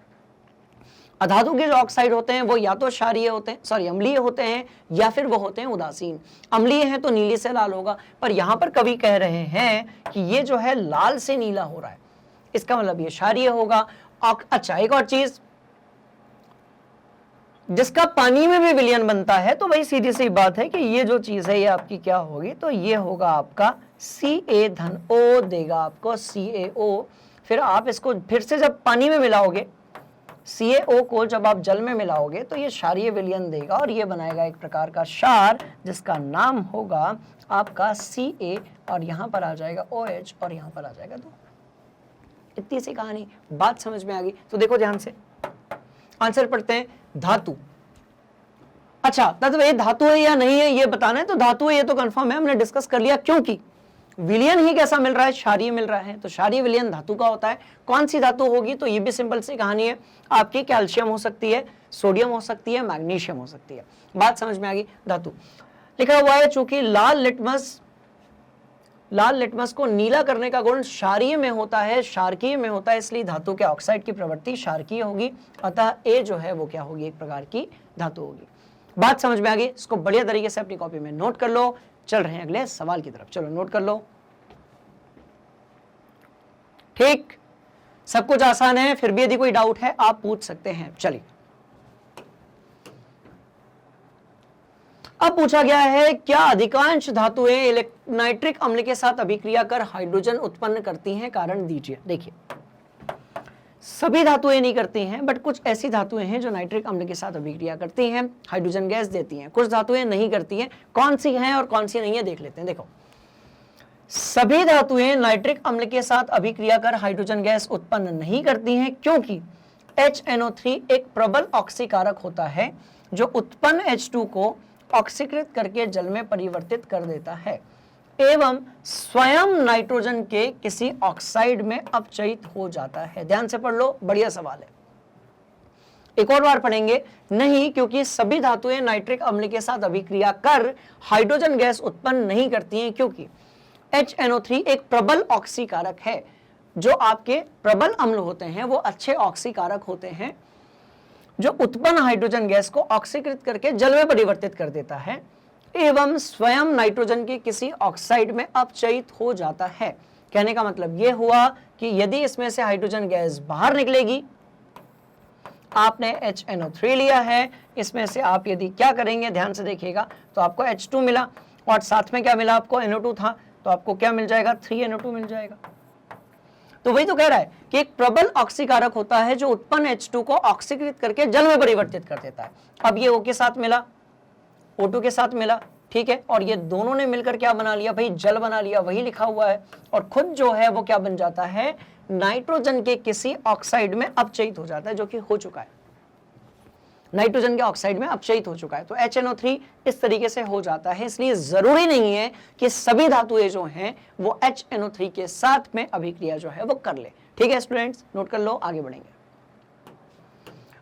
अधातु के जो ऑक्साइड होते हैं वो या तो क्षारीय होते हैं, अम्लीय होते हैं, या फिर वो होते हैं उदासीन। अम्लीय है तो नीले से लाल होगा, पर यहां पर कवि कह रहे हैं कि ये जो है लाल से नीला हो रहा है, इसका मतलब ये क्षारीय होगा। अच्छा, एक और चीज, जिसका पानी में भी विलयन बनता है, तो वही सीधी सी बात है कि ये जो चीज है ये आपकी क्या होगी? तो ये होगा आपका Ca देगा आपको, CaO। फिर आप इसको फिर से जब पानी में मिलाओगे, CaO को जब आप जल में मिलाओगे तो ये क्षारीय विलयन देगा और ये बनाएगा एक प्रकार का क्षार, जिसका नाम होगा आपका Ca, और यहां पर आ जाएगा OH और यहां पर आ जाएगा 2। इतनी सी कहानी, बात समझ में आ गई? तो देखो ध्यान से, आंसर पढ़ते हैं। धातु, अच्छा, तत्व ये धातु है या नहीं है ये बताना है। तो धातु है ये तो कंफर्म है, हमने डिस्कस कर लिया, क्योंकि विलयन ही कैसा मिल रहा है? क्षारीय मिल रहा है, तो क्षारीय विलयन धातु का होता है। कौन सी धातु होगी? तो ये भी सिंपल सी कहानी है, आपकी कैल्शियम हो सकती है, सोडियम हो सकती है, मैग्नीशियम हो सकती है। बात समझ में आ गई? धातु लिखा हुआ है, चूंकि लाल लिटमस को नीला करने का गुण क्षारीय में होता है, क्षारकीय में होता है, इसलिए धातु के ऑक्साइड की प्रवृत्ति क्षारकीय होगी। अतः ए जो है वो क्या होगी? एक प्रकार की धातु होगी। बात समझ में आ गई? इसको बढ़िया तरीके से अपनी कॉपी में नोट कर लो। चल रहे हैं अगले सवाल की तरफ, चलो नोट कर लो। ठीक, सब कुछ आसान है, फिर भी यदि कोई डाउट है आप पूछ सकते हैं। चलिए, अब पूछा गया है क्या अधिकांश धातुएं नाइट्रिक अम्ल के साथ अभिक्रिया कर हाइड्रोजन उत्पन्न करती हैं, कारण दीजिए। देखिए, सभी धातुएं नहीं करती हैं, बट कुछ ऐसी धातुएं हैं जो नाइट्रिक अम्ल के साथ अभिक्रिया करती हैं, हाइड्रोजन गैस देती हैं। कुछ धातुएं नहीं करती हैं, कौन सी हैं और कौन सी नहीं है देख लेते हैं। देखो, सभी धातुएं नाइट्रिक अम्ल के साथ अभिक्रिया कर हाइड्रोजन गैस उत्पन्न नहीं करती हैं, क्योंकि HNO3 एक प्रबल ऑक्सीकारक होता है जो उत्पन्न H2 को ऑक्सीकृत करके जल में परिवर्तित कर देता है एवं स्वयं नाइट्रोजन के किसी ऑक्साइड में अपचयित हो जाता है। ध्यान से पढ़ लो, बढ़िया सवाल है। एक और बार पढ़ेंगे, नहीं, क्योंकि सभी धातुएं नाइट्रिक अम्ल के साथ अभिक्रिया कर हाइड्रोजन गैस उत्पन्न नहीं करती हैं, क्योंकि HNO3 एक प्रबल ऑक्सीकारक है। जो आपके प्रबल अम्ल होते हैं वो अच्छे ऑक्सीकारक होते हैं जो उत्पन्न हाइड्रोजन गैस को ऑक्सीकृत करके जल में परिवर्तित कर देता है एवं स्वयं नाइट्रोजन के किसी ऑक्साइड में अपचयित हो जाता है। कहने का मतलब यह हुआ कि यदि इसमें से हाइड्रोजन गैस बाहर निकलेगी, आपने HNO3 लिया है, इसमें से आप यदि क्या करेंगे, ध्यान से देखिएगा, तो आपको H2 मिला और साथ में क्या मिला, आपको NO2 था, तो आपको क्या मिल जाएगा, 3NO2 मिल जाएगा। तो वही तो कह रहा है कि एक प्रबल ऑक्सीकारक होता है जो उत्पन्न H2 को ऑक्सीकृत करके जल में परिवर्तित कर देता है। अब ये O के साथ मिला, O2 के साथ मिला, ठीक है, और ये दोनों ने मिलकर क्या बना लिया भाई, जल बना लिया, वही लिखा हुआ है। और खुद जो है वो क्या बन जाता है, नाइट्रोजन के किसी ऑक्साइड में अपचयित हो जाता है, जो कि हो चुका है, नाइट्रोजन के ऑक्साइड में अपचयित हो चुका है। तो HNO3 इस तरीके से हो जाता है। इसलिए जरूरी नहीं है कि सभी धातुएं जो हैं वो HNO3 के साथ में अभिक्रिया जो है वो कर ले। ठीक है स्टूडेंट्स, नोट कर लो, आगे बढ़ेंगे,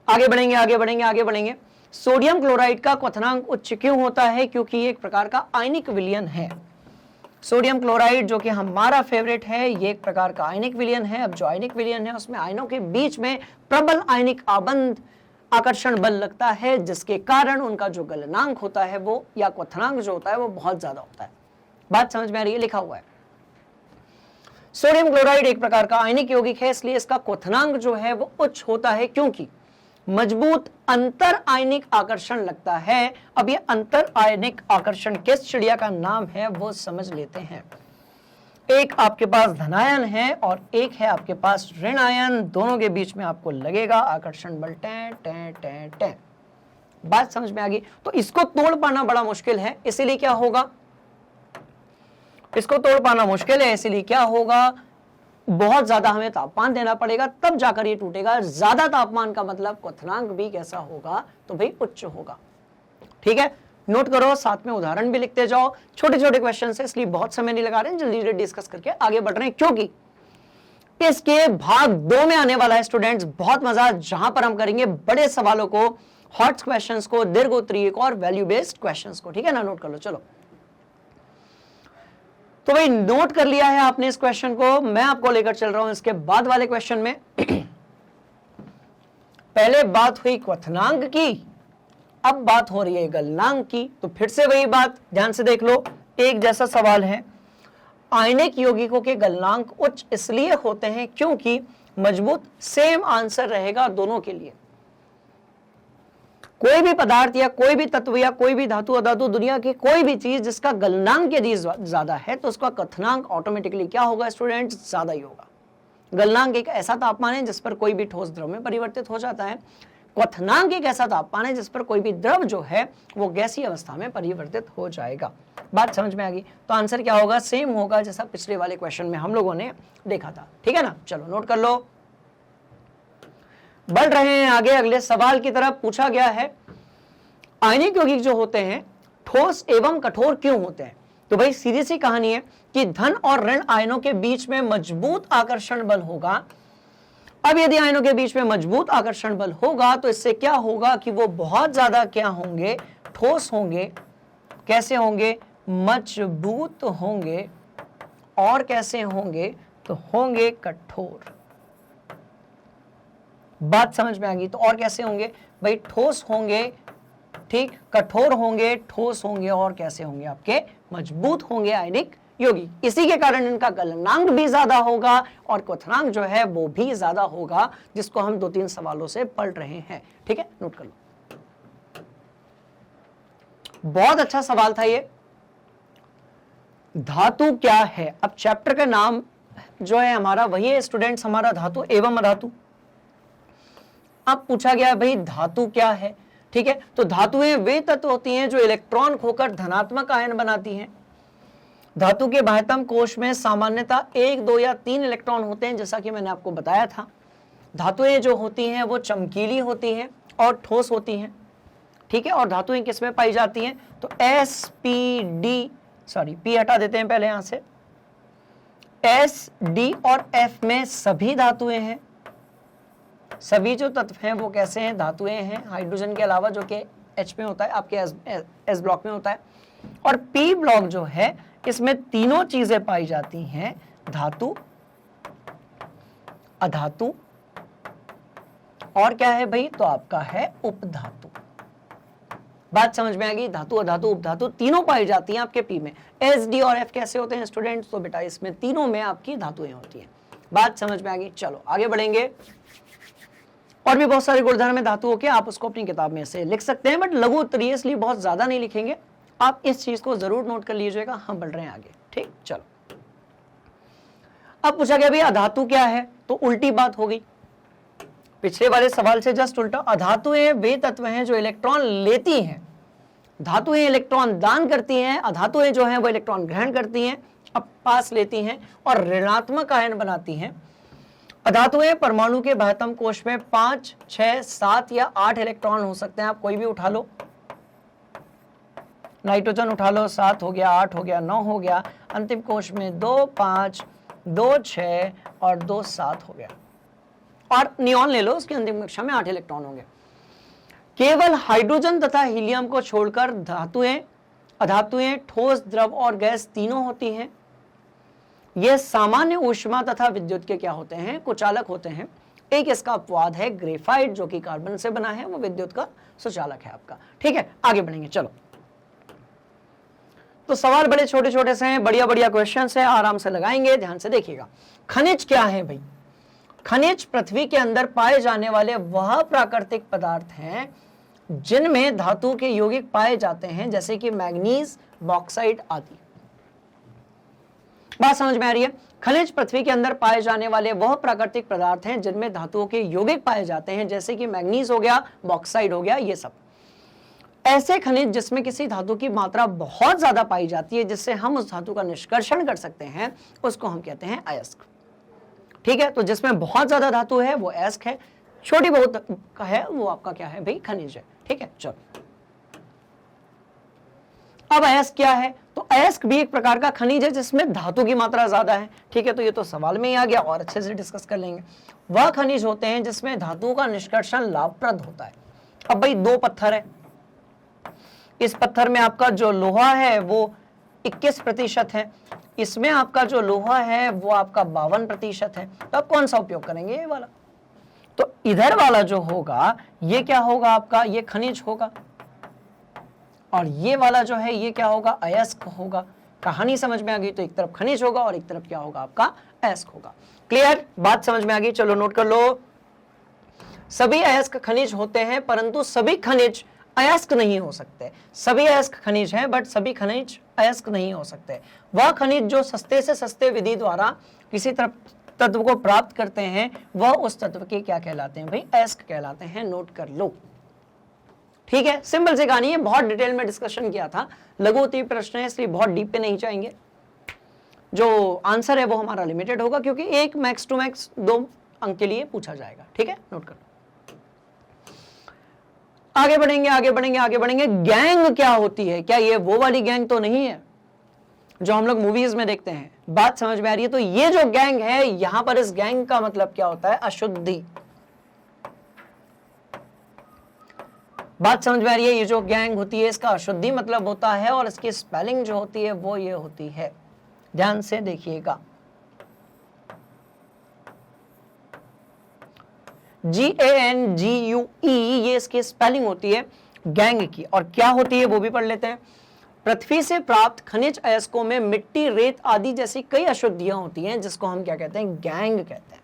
आगे बढ़ेंगे, आगे बढ़ेंगे, आगे बढ़ेंगे। सोडियम क्लोराइड का क्वथनांक उच्च क्यों होता है, क्योंकि ये एक प्रकार का आयनिक विलयन है। सोडियम क्लोराइड जो कि हमारा फेवरेट है, ये एक प्रकार का आयनिक विलयन है। अब जो आयनिक विलयन है उसमें आयनों के बीच में प्रबल आयनिक आबंध आकर्षण बल लगता है, जिसके कारण उनका जो गलनांक होता है वो, या क्वथनांक जो होता है वो बहुत ज्यादा होता है। बात समझ में आ रही है, लिखा हुआ है। सोडियम क्लोराइड एक प्रकार का आयनिक यौगिक है, इसलिए इसका क्वथनांक जो है वो उच्च होता है, क्योंकि मजबूत अंतर आयनिक आकर्षण लगता है। अब ये अंतर आयनिक आकर्षण किस चिड़िया का नाम है वो समझ लेते हैं। एक आपके पास धनायन है और एक है आपके पास ऋण आयन, दोनों के बीच में आपको लगेगा आकर्षण बल, टें टें टें टें। बात समझ में आ गई। तो इसको तोड़ पाना बड़ा मुश्किल है, इसीलिए क्या होगा, इसको तोड़ पाना मुश्किल है, इसीलिए क्या होगा, बहुत ज्यादा हमें तापमान देना पड़ेगा, तब जाकर ये टूटेगा। ज्यादा तापमान का मतलब क्वथनांक भी कैसा होगा, तो भाई उच्च होगा। ठीक है, नोट करो, साथ में उदाहरण भी लिखते जाओ। छोटे छोटे क्वेश्चन है, इसलिए बहुत समय नहीं लगा रहे हैं, जल्दी जल्दी डिस्कस करके आगे बढ़ रहे हैं, क्योंकि इसके भाग 2 में आने वाला है स्टूडेंट्स बहुत मजा, जहां पर हम करेंगे बड़े सवालों को, हॉट क्वेश्चंस को, दीर्घोत्तरीय को और वैल्यू बेस्ड क्वेश्चंस को। ठीक है ना, नोट कर लो। चलो, तो भाई नोट कर लिया है आपने इस क्वेश्चन को, मैं आपको लेकर चल रहा हूं इसके बाद वाले क्वेश्चन में। पहले बात हुई क्वथनांक की, अब बात हो रही है गलनांक की। तो फिर से वही बात, ध्यान से देख लो, एक जैसा सवाल है। आयनिक यौगिकों के गलनांक उच्च इसलिए होते हैं क्योंकि मजबूत, सेम आंसर रहेगा दोनों के लिए। कोई भी पदार्थ या कोई भी तत्व या कोई भी धातु अधातु, दुनिया की कोई भी चीज जिसका गलनांक यदि ज्यादा है तो उसका क्वथनांक ऑटोमेटिकली क्या होगा स्टूडेंट्स, ज्यादा ही होगा। गलनांक एक ऐसा तापमान है जिस पर कोई भी ठोस द्रव में परिवर्तित हो जाता है। क्वथनांक एक ऐसा तापमान है जिस पर कोई भी द्रव जो है वो गैसीय अवस्था में परिवर्तित हो जाएगा। बात समझ में आ गई। तो आंसर क्या होगा, सेम होगा जैसा पिछले वाले क्वेश्चन में हम लोगों ने देखा था। ठीक है ना, चलो नोट कर लो, बढ़ रहे हैं आगे अगले सवाल की तरफ। पूछा गया है आयनिक यौगिक जो होते हैं ठोस एवं कठोर क्यों होते हैं। तो भाई सीधी सी कहानी है कि धन और ऋण आयनों के बीच में मजबूत आकर्षण बल होगा। अब यदि आयनों के बीच में मजबूत आकर्षण बल होगा तो इससे क्या होगा कि वो बहुत ज्यादा क्या होंगे, ठोस होंगे। कैसे होंगे, मजबूत होंगे। और कैसे होंगे, तो होंगे कठोर। बात समझ में आ गई। तो और कैसे होंगे भाई, ठोस होंगे ठीक, कठोर होंगे, ठोस होंगे और कैसे होंगे आपके, मजबूत होंगे आयनिक यौगिक। इसी के कारण इनका गलनांक भी ज्यादा होगा और क्वथनांक जो है वो भी ज्यादा होगा, जिसको हम 2-3 सवालों से पढ़ रहे हैं। ठीक है, नोट कर लो। बहुत अच्छा सवाल था ये। धातु क्या है? अब चैप्टर का नाम जो है हमारा वही है स्टूडेंट्स, हमारा धातु एवं अधातु। अब पूछा गया भाई धातु क्या है? ठीक है, तो धातुएं वे तत्व होती हैं जो इलेक्ट्रॉन खोकर धनात्मक आयन बनाती हैं। धातु के बाह्यतम कोश में सामान्यतः 1, 2 या 3 इलेक्ट्रॉन होते हैं, जैसा कि मैंने आपको बताया था। धातुएं जो होती हैं वो चमकीली होती हैं और ठोस होती हैं। ठीक है, और धातुएं किस में पाई जाती हैं? तो पी हटा देते हैं पहले यहां से। एस, डी और एफ में सभी धातुएं हैं। सभी जो तत्व हैं वो कैसे हैं? धातुएं हैं, हाइड्रोजन के अलावा, जो कि एच में होता है, आपके एस ब्लॉक में होता है। और पी ब्लॉक जो है इसमें तीनों चीजें पाई जाती हैं, धातु, अधातु और क्या है भाई? तो आपका है उपधातु। बात समझ में आ गई? धातु, अधातु, उपधातु तीनों पाई जाती हैं आपके पी में। एस, डी और एफ कैसे होते हैं स्टूडेंट्स? तो बेटा इसमें तीनों में आपकी धातुएं होती हैं। बात समझ में आ गई? चलो आगे बढ़ेंगे। और भी बहुत सारे गुणधर्म है धातुओं के, आप उसको अपनी किताब में से लिख सकते हैं, बट लघु उत्तरीय इसलिए बहुत ज्यादा नहीं लिखेंगे। आप इस चीज को जरूर नोट कर लीजिएगा। हम बढ़ रहे हैं आगे। ठीक, चलो। अब पूछा गया भाई अधातु क्या है? तो उल्टी बात हो गई, पिछले वाले सवाल से जस्ट उल्टा। अधातुएं वे तत्व हैं जो इलेक्ट्रॉन लेती हैं। धातुएं इलेक्ट्रॉन दान करती हैं, अधातुएं जो हैं वो इलेक्ट्रॉन ग्रहण करती हैं, अब पास लेती हैं और ऋणात्मक आयन बनाती हैं। अधातुएं परमाणु के बाह्यतम कोश में 5, 6, 7 या 8 इलेक्ट्रॉन हो सकते हैं। आप कोई भी उठा लो, नाइट्रोजन उठा लो, 7 हो गया, 8 हो गया, 9 हो गया। अंतिम कोश में 2, 5, 2, 6 और 2, 7 हो गया। और नियॉन ले लो, उसकी अंतिम कक्षा में 8 इलेक्ट्रॉन होंगे। केवल हाइड्रोजन तथा हीलियम को छोड़कर धातुएं, अधातुएं ठोस, द्रव और गैस तीनों होती हैं। ये सामान्य ऊष्मा तथा विद्युत के क्या होते हैं? कुचालक होते हैं। एक इसका अपवाद है ग्रेफाइट, जो कि कार्बन से बना है, वो विद्युत का सुचालक है आपका। ठीक है, आगे बढ़ेंगे। चलो, तो सवाल बड़े छोटे छोटे से हैं, बढ़िया बढ़िया क्वेश्चंस हैं, आराम से लगाएंगे, ध्यान से देखिएगा। खनिज क्या है भाई? खनिज पृथ्वी के अंदर पाए जाने वाले वह प्राकृतिक पदार्थ हैं जिनमें धातु के यौगिक पाए जाते हैं, जैसे कि मैग्नीज, बॉक्साइट आदि। बात समझ में आ रही है? खनिज पृथ्वी के अंदर पाए जाने वाले वह प्राकृतिक पदार्थ हैं जिनमें धातुओं के यौगिक पाए जाते हैं, जैसे कि मैग्नीज हो गया, बॉक्साइट हो गया, ये सब। ऐसे खनिज जिसमें किसी धातु की मात्रा बहुत ज्यादा पाई जाती है, जिससे हम उस धातु का निष्कर्षण कर सकते हैं, उसको हम कहते हैं अयस्क। ठीक है, तो जिसमें बहुत ज्यादा धातु है वो अयस्क है, छोटी बहुत का है वो आपका क्या है भाई? खनिज है। ठीक है, चलो। अब अयस्क क्या है? तो अयस्क भी एक प्रकार का खनिज है जिसमें धातु की मात्रा ज्यादा है। ठीक है, तो ये तो सवाल में ही आ गया, और अच्छे से डिस्कस कर लेंगे। वह खनिज होते हैं जिसमें धातु का निष्कर्षण लाभप्रद होता है। अब भाई 2 पत्थर है, इस पत्थर में आपका जो लोहा है वो 21% है, इसमें आपका जो लोहा है वो आपका 52% है। तो आप कौन सा उपयोग करेंगे? ये वाला। तो इधर वाला जो होगा ये क्या होगा आपका? ये खनिज होगा, और ये वाला जो है ये क्या होगा? अयस्क होगा। कहानी समझ में आ गई? तो एक तरफ खनिज होगा और एक तरफ क्या होगा? आपका अयस्क होगा। क्लियर? बात समझ में आ गई? चलो नोट कर लो। सभी अयस्क खनिज होते हैं, परंतु सभी खनिज अयस्क नहीं हो सकते। सभी अयस्क खनिज हैं, बट सभी खनिज अयस्क नहीं हो सकते। वह खनिज जो सस्ते से सस्ते विधि द्वारा किसी तत्व को प्राप्त करते हैं, वह उस तत्व के क्या कहलाते हैं भाई? अयस्क कहलाते हैं। नोट कर लो। ठीक है, सिंपल सी कहानी है, बहुत डिटेल में डिस्कशन किया था। लघु उत्तरीय प्रश्न है, इसलिए बहुत डीप पे नहीं जाएंगे। जो आंसर है वो हमारा लिमिटेड होगा, क्योंकि एक मैक्स टू मैक्स 2 अंक के लिए पूछा जाएगा। ठीक है, नोट कर लो। आगे बढ़ेंगे, आगे बढ़ेंगे, आगे बढ़ेंगे। गैंग क्या होती है? क्या ये वो वाली गैंग तो नहीं है जो हम लोग मूवीज में देखते हैं? बात समझ में आ रही है? तो ये जो गैंग है, यहां पर इस गैंग का मतलब क्या होता है? अशुद्धि। बात समझ में आ रही है? ये जो गैंग होती है इसका अशुद्धि मतलब होता है, और इसकी स्पेलिंग जो होती है वो ये होती है। ध्यान से देखिएगा, GANGUE ये इसकी स्पेलिंग होती है। गैंग की। और क्या होती है वो भी पढ़ लेते हैं। पृथ्वी से प्राप्त खनिज अयस्कों में मिट्टी, रेत आदि जैसी कई अशुद्धियां होती हैं जिसको हम क्या कहते हैं, गैंग कहते हैं।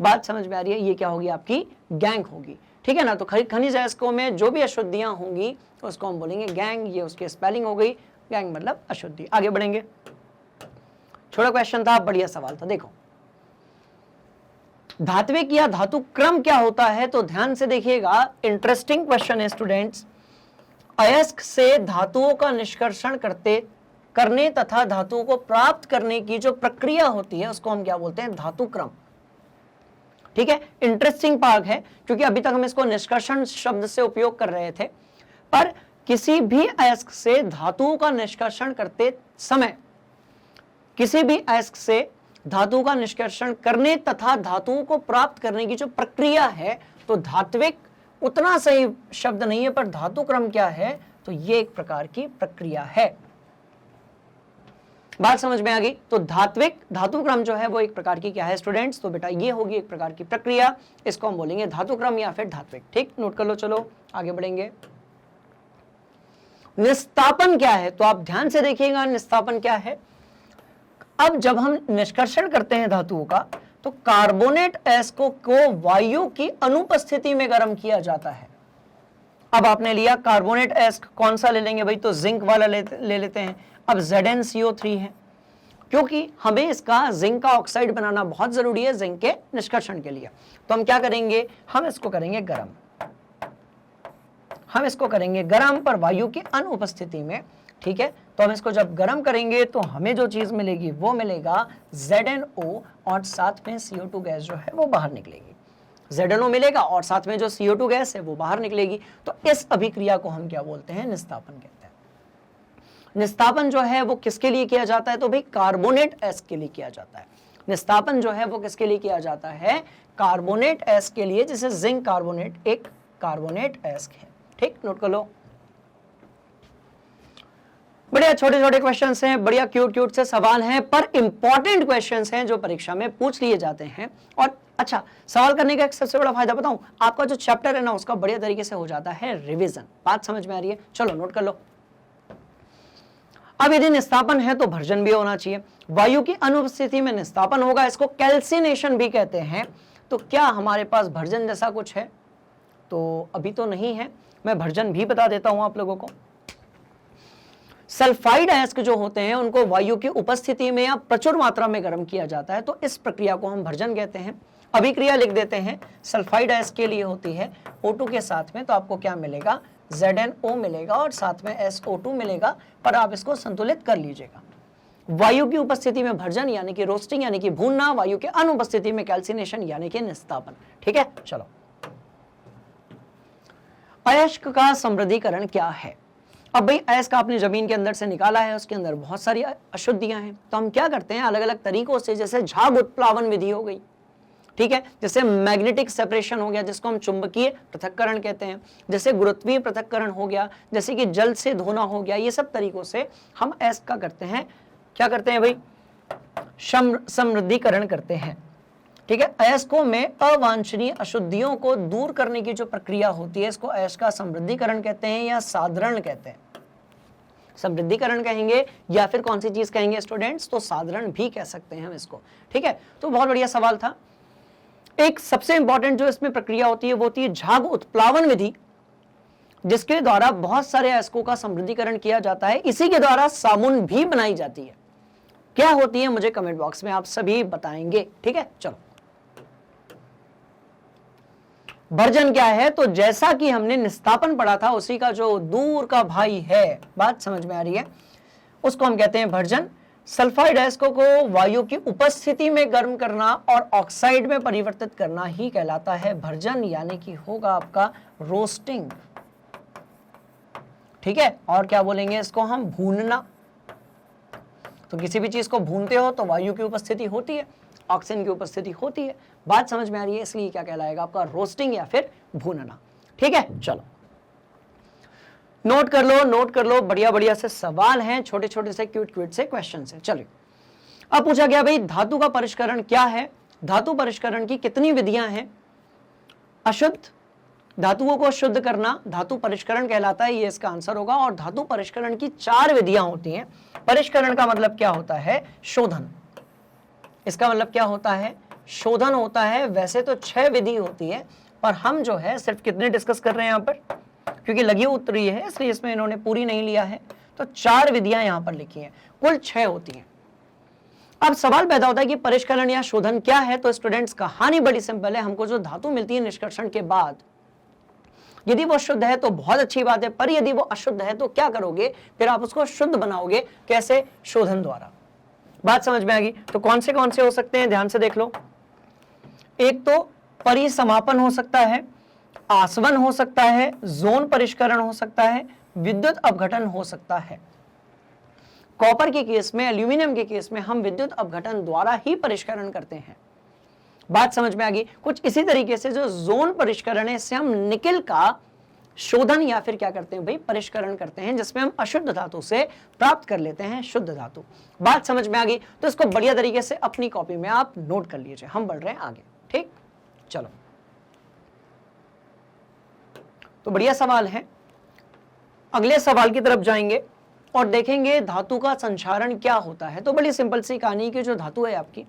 बात समझ में आ रही है, ये क्या होगी आपकी गैंग होगी, ठीक है ना। तो खनिज अयस्कों में जो भी अशुद्धियां होंगी उसको हम बोलेंगे गैंग। ये उसकी स्पेलिंग हो गई, गैंग मतलब अशुद्धि। आगे बढ़ेंगे, छोटा क्वेश्चन था, बढ़िया सवाल था। देखो धात्विक या धातु क्रम क्या होता है, तो ध्यान से देखिएगा, इंटरेस्टिंग क्वेश्चन है स्टूडेंट्स। अयस्क से धातुओं का निष्कर्षण करने तथा धातुओं को प्राप्त करने की जो प्रक्रिया होती है उसको हम क्या बोलते हैं, धातु क्रम। ठीक है, इंटरेस्टिंग पार्ट है क्योंकि अभी तक हम इसको निष्कर्षण शब्द से उपयोग कर रहे थे, पर किसी भी अयस्क से धातुओं का निष्कर्षण करते समय, किसी भी अयस्क से धातुओं का निष्कर्षण करने तथा धातुओं को प्राप्त करने की जो प्रक्रिया है, तो धात्विक उतना सही शब्द नहीं है, पर धातु क्रम क्या है, तो ये एक प्रकार की प्रक्रिया है। बात समझ में आ गई। तो धात्विक धातु क्रम जो है वो एक प्रकार की क्या है स्टूडेंट्स, तो बेटा ये होगी एक प्रकार की प्रक्रिया, इसको हम बोलेंगे धातु क्रम या फिर धात्विक। ठीक, नोट कर लो। चलो आगे बढ़ेंगे। निस्तापन क्या है, तो आप ध्यान से देखिएगा, निस्तापन क्या है। अब जब हम निष्कर्षण करते हैं धातुओं का, तो कार्बोनेट अयस्कों को वायु की अनुपस्थिति में गर्म किया जाता है। अब आपने लिया कार्बोनेट अयस्क, कौन सा ले लेंगे भाई, तो जिंक वाला ले लेते हैं। अब ZnCO3 है, क्योंकि हमें इसका जिंक का ऑक्साइड बनाना बहुत जरूरी है जिंक के निष्कर्षण के लिए। तो हम क्या करेंगे, हम इसको करेंगे गर्म, हम इसको करेंगे गर्म पर वायु की अनुपस्थिति में। ठीक है, तो हम इसको जब गर्म करेंगे तो हमें जो चीज मिलेगी वो मिलेगा ZnO, और साथ में CO2 गैस जो है वो बाहर निकलेगी। ZnO मिलेगा और साथ में जो CO2 गैस है वो बाहर निकलेगी। तो इस अभिक्रिया को हम क्या बोलते हैं, निस्तापन कहते हैं। निस्तापन जो है वो किसके लिए किया जाता है, तो भाई कार्बोनेट अयस्क के लिए किया जाता है। निस्तापन जो है वो किसके लिए किया जाता है, कार्बोनेट अयस्क के लिए, जिसे जिंक कार्बोनेट एक कार्बोनेट अयस्क है। ठीक, नोट कर लो। बढ़िया छोटे छोटे क्वेश्चंस हैं, बढ़िया क्यूट क्यूट से सवाल हैं, पर इंपॉर्टेंट क्वेश्चंस हैं जो परीक्षा में पूछ लिए जाते हैं। और अच्छा, सवाल करने का एक सबसे बड़ा फायदा बताऊं, आपका जो चैप्टर है ना उसका बढ़िया तरीके से हो जाता है रिवीजन। बात समझ में आ रही है, चलो नोट कर लो। अब यदि निस्तापन है तो भर्जन भी होना चाहिए। वायु की अनुपस्थिति में निस्तापन होगा, इसको कैल्सिनेशन भी कहते हैं। तो क्या हमारे पास भर्जन जैसा कुछ है, तो अभी तो नहीं है, मैं भर्जन भी बता देता हूं आप लोगों को। सल्फाइड अयस्क जो होते हैं उनको वायु की उपस्थिति में या प्रचुर मात्रा में गर्म किया जाता है, तो इस प्रक्रिया को हम भर्जन कहते हैं। अभिक्रिया लिख देते हैं, सल्फाइड अयस्क के लिए होती है O2 के साथ में, तो आपको क्या मिलेगा, ZnO मिलेगा और साथ में SO2 मिलेगा, पर आप इसको संतुलित कर लीजिएगा। वायु की उपस्थिति में भर्जन यानी कि रोस्टिंग यानी कि भूनना, वायु के अनुपस्थिति में कैल्सिनेशन यानी कि निस्तापन। ठीक है, चलो। अयस्क का समृद्धिकरण क्या है। अब भाई अयस्क आपने जमीन के अंदर से निकाला है, उसके अंदर बहुत सारी अशुद्धियां हैं, तो हम क्या करते हैं अलग अलग तरीकों से, जैसे झाग उत्प्लावन विधि हो गई, ठीक है, जैसे मैग्नेटिक सेपरेशन हो गया जिसको हम चुंबकीय पृथक्करण कहते हैं, जैसे गुरुत्वीय पृथक्करण हो गया, जैसे कि जल से धोना हो गया, ये सब तरीकों से हम अयस्क का करते हैं, क्या करते हैं भाई, समृद्धिकरण करते हैं। ठीक है, अयस्कों में अवांछनीय अशुद्धियों को दूर करने की जो प्रक्रिया होती है इसको अयस्क का समृद्धिकरण कहते हैं या साधारण कहते हैं। समृद्धिकरण कहेंगे या फिर कौन सी चीज कहेंगे स्टूडेंट्स, तो साधारण भी कह सकते हैं हम इसको। ठीक है, तो बहुत बढ़िया सवाल था। एक सबसे इंपॉर्टेंट जो इसमें प्रक्रिया होती है वो होती है झाग उत्प्लावन विधि, जिसके द्वारा बहुत सारे अयस्कों का समृद्धिकरण किया जाता है। इसी के द्वारा साबुन भी बनाई जाती है। क्या होती है मुझे कमेंट बॉक्स में आप सभी बताएंगे। ठीक है, चलो। भर्जन क्या है, तो जैसा कि हमने निस्तापन पढ़ा था उसी का जो दूर का भाई है, बात समझ में आ रही है, उसको हम कहते हैं भर्जन। सल्फाइड अयस्कों को वायु की उपस्थिति में गर्म करना और ऑक्साइड में परिवर्तित करना ही कहलाता है भर्जन, यानी कि होगा आपका रोस्टिंग। ठीक है, और क्या बोलेंगे इसको हम, भूनना। तो किसी भी चीज को भूनते हो तो वायु की उपस्थिति होती है, ऑक्सीजन की उपस्थिति होती है। बात समझ में आ रही है, इसलिए क्या कहलाएगा आपका रोस्टिंग या फिर भूनना। ठीक है, चलो नोट कर लो, नोट कर लो, बढ़िया बढ़िया से सवाल हैं, छोटे छोटे से क्यूट क्यूट से क्वेश्चन है। चलिए, अब पूछा गया भाई धातु का परिष्करण क्या है, धातु परिष्करण की कितनी विधियां हैं, अशुद्ध, धातुओं को शुद्ध करना धातु परिष्करण कहलाता है, ये इसका आंसर होगा। और धातु परिष्करण की 4 विधियां होती हैं। परिष्करण का मतलब क्या होता है? शोधन। इसका मतलब क्या होता है? शोधन होता है। वैसे तो 6 विधि होती है, पर हम जो है सिर्फ कितने डिस्कस कर रहे हैं यहाँ पर, क्योंकि लघु उत्तरीय है इसलिए इसमें इन्होंने पूरी नहीं लिया है, तो 4 विधियां यहाँ पर लिखी हैं, कुल 6 होती हैं। अब सवाल पैदा होता है कि परिष्करण या शोधन क्या है। तो स्टूडेंट्स, कहानी बड़ी सिंपल है। हमको जो धातु मिलती है निष्कर्षण के बाद, यदि वो शुद्ध है तो बहुत अच्छी बात है, पर यदि वो अशुद्ध है तो क्या करोगे? फिर आप उसको शुद्ध बनाओगे। कैसे? शोधन द्वारा। बात समझ में आ गई? तो कौन से हो सकते हैं, ध्यान से देख लो। एक तो परिसमापन हो सकता है, आसवन हो सकता है, जोन परिष्करण हो सकता है, विद्युत अपघटन हो सकता है। कॉपर के केस में, एल्यूमिनियम के केस में हम विद्युत अपघटन द्वारा ही परिष्करण करते हैं। बात समझ में आ गई? कुछ इसी तरीके से जो जोन परिष्करण है, इससे हम निकेल का शोधन या फिर क्या करते हैं भाई, परिष्करण करते हैं, जिसमें हम अशुद्ध धातु से प्राप्त कर लेते हैं शुद्ध धातु। बात समझ में आ गई? तो इसको बढ़िया तरीके से अपनी कॉपी में आप नोट कर लीजिए। हम बढ़ रहे हैं आगे, ठीक? चलो, तो बढ़िया सवाल है। अगले सवाल की तरफ जाएंगे और देखेंगे धातु का संक्षारण क्या होता है। तो बड़ी सिंपल सी कहानी की जो धातु है आपकी,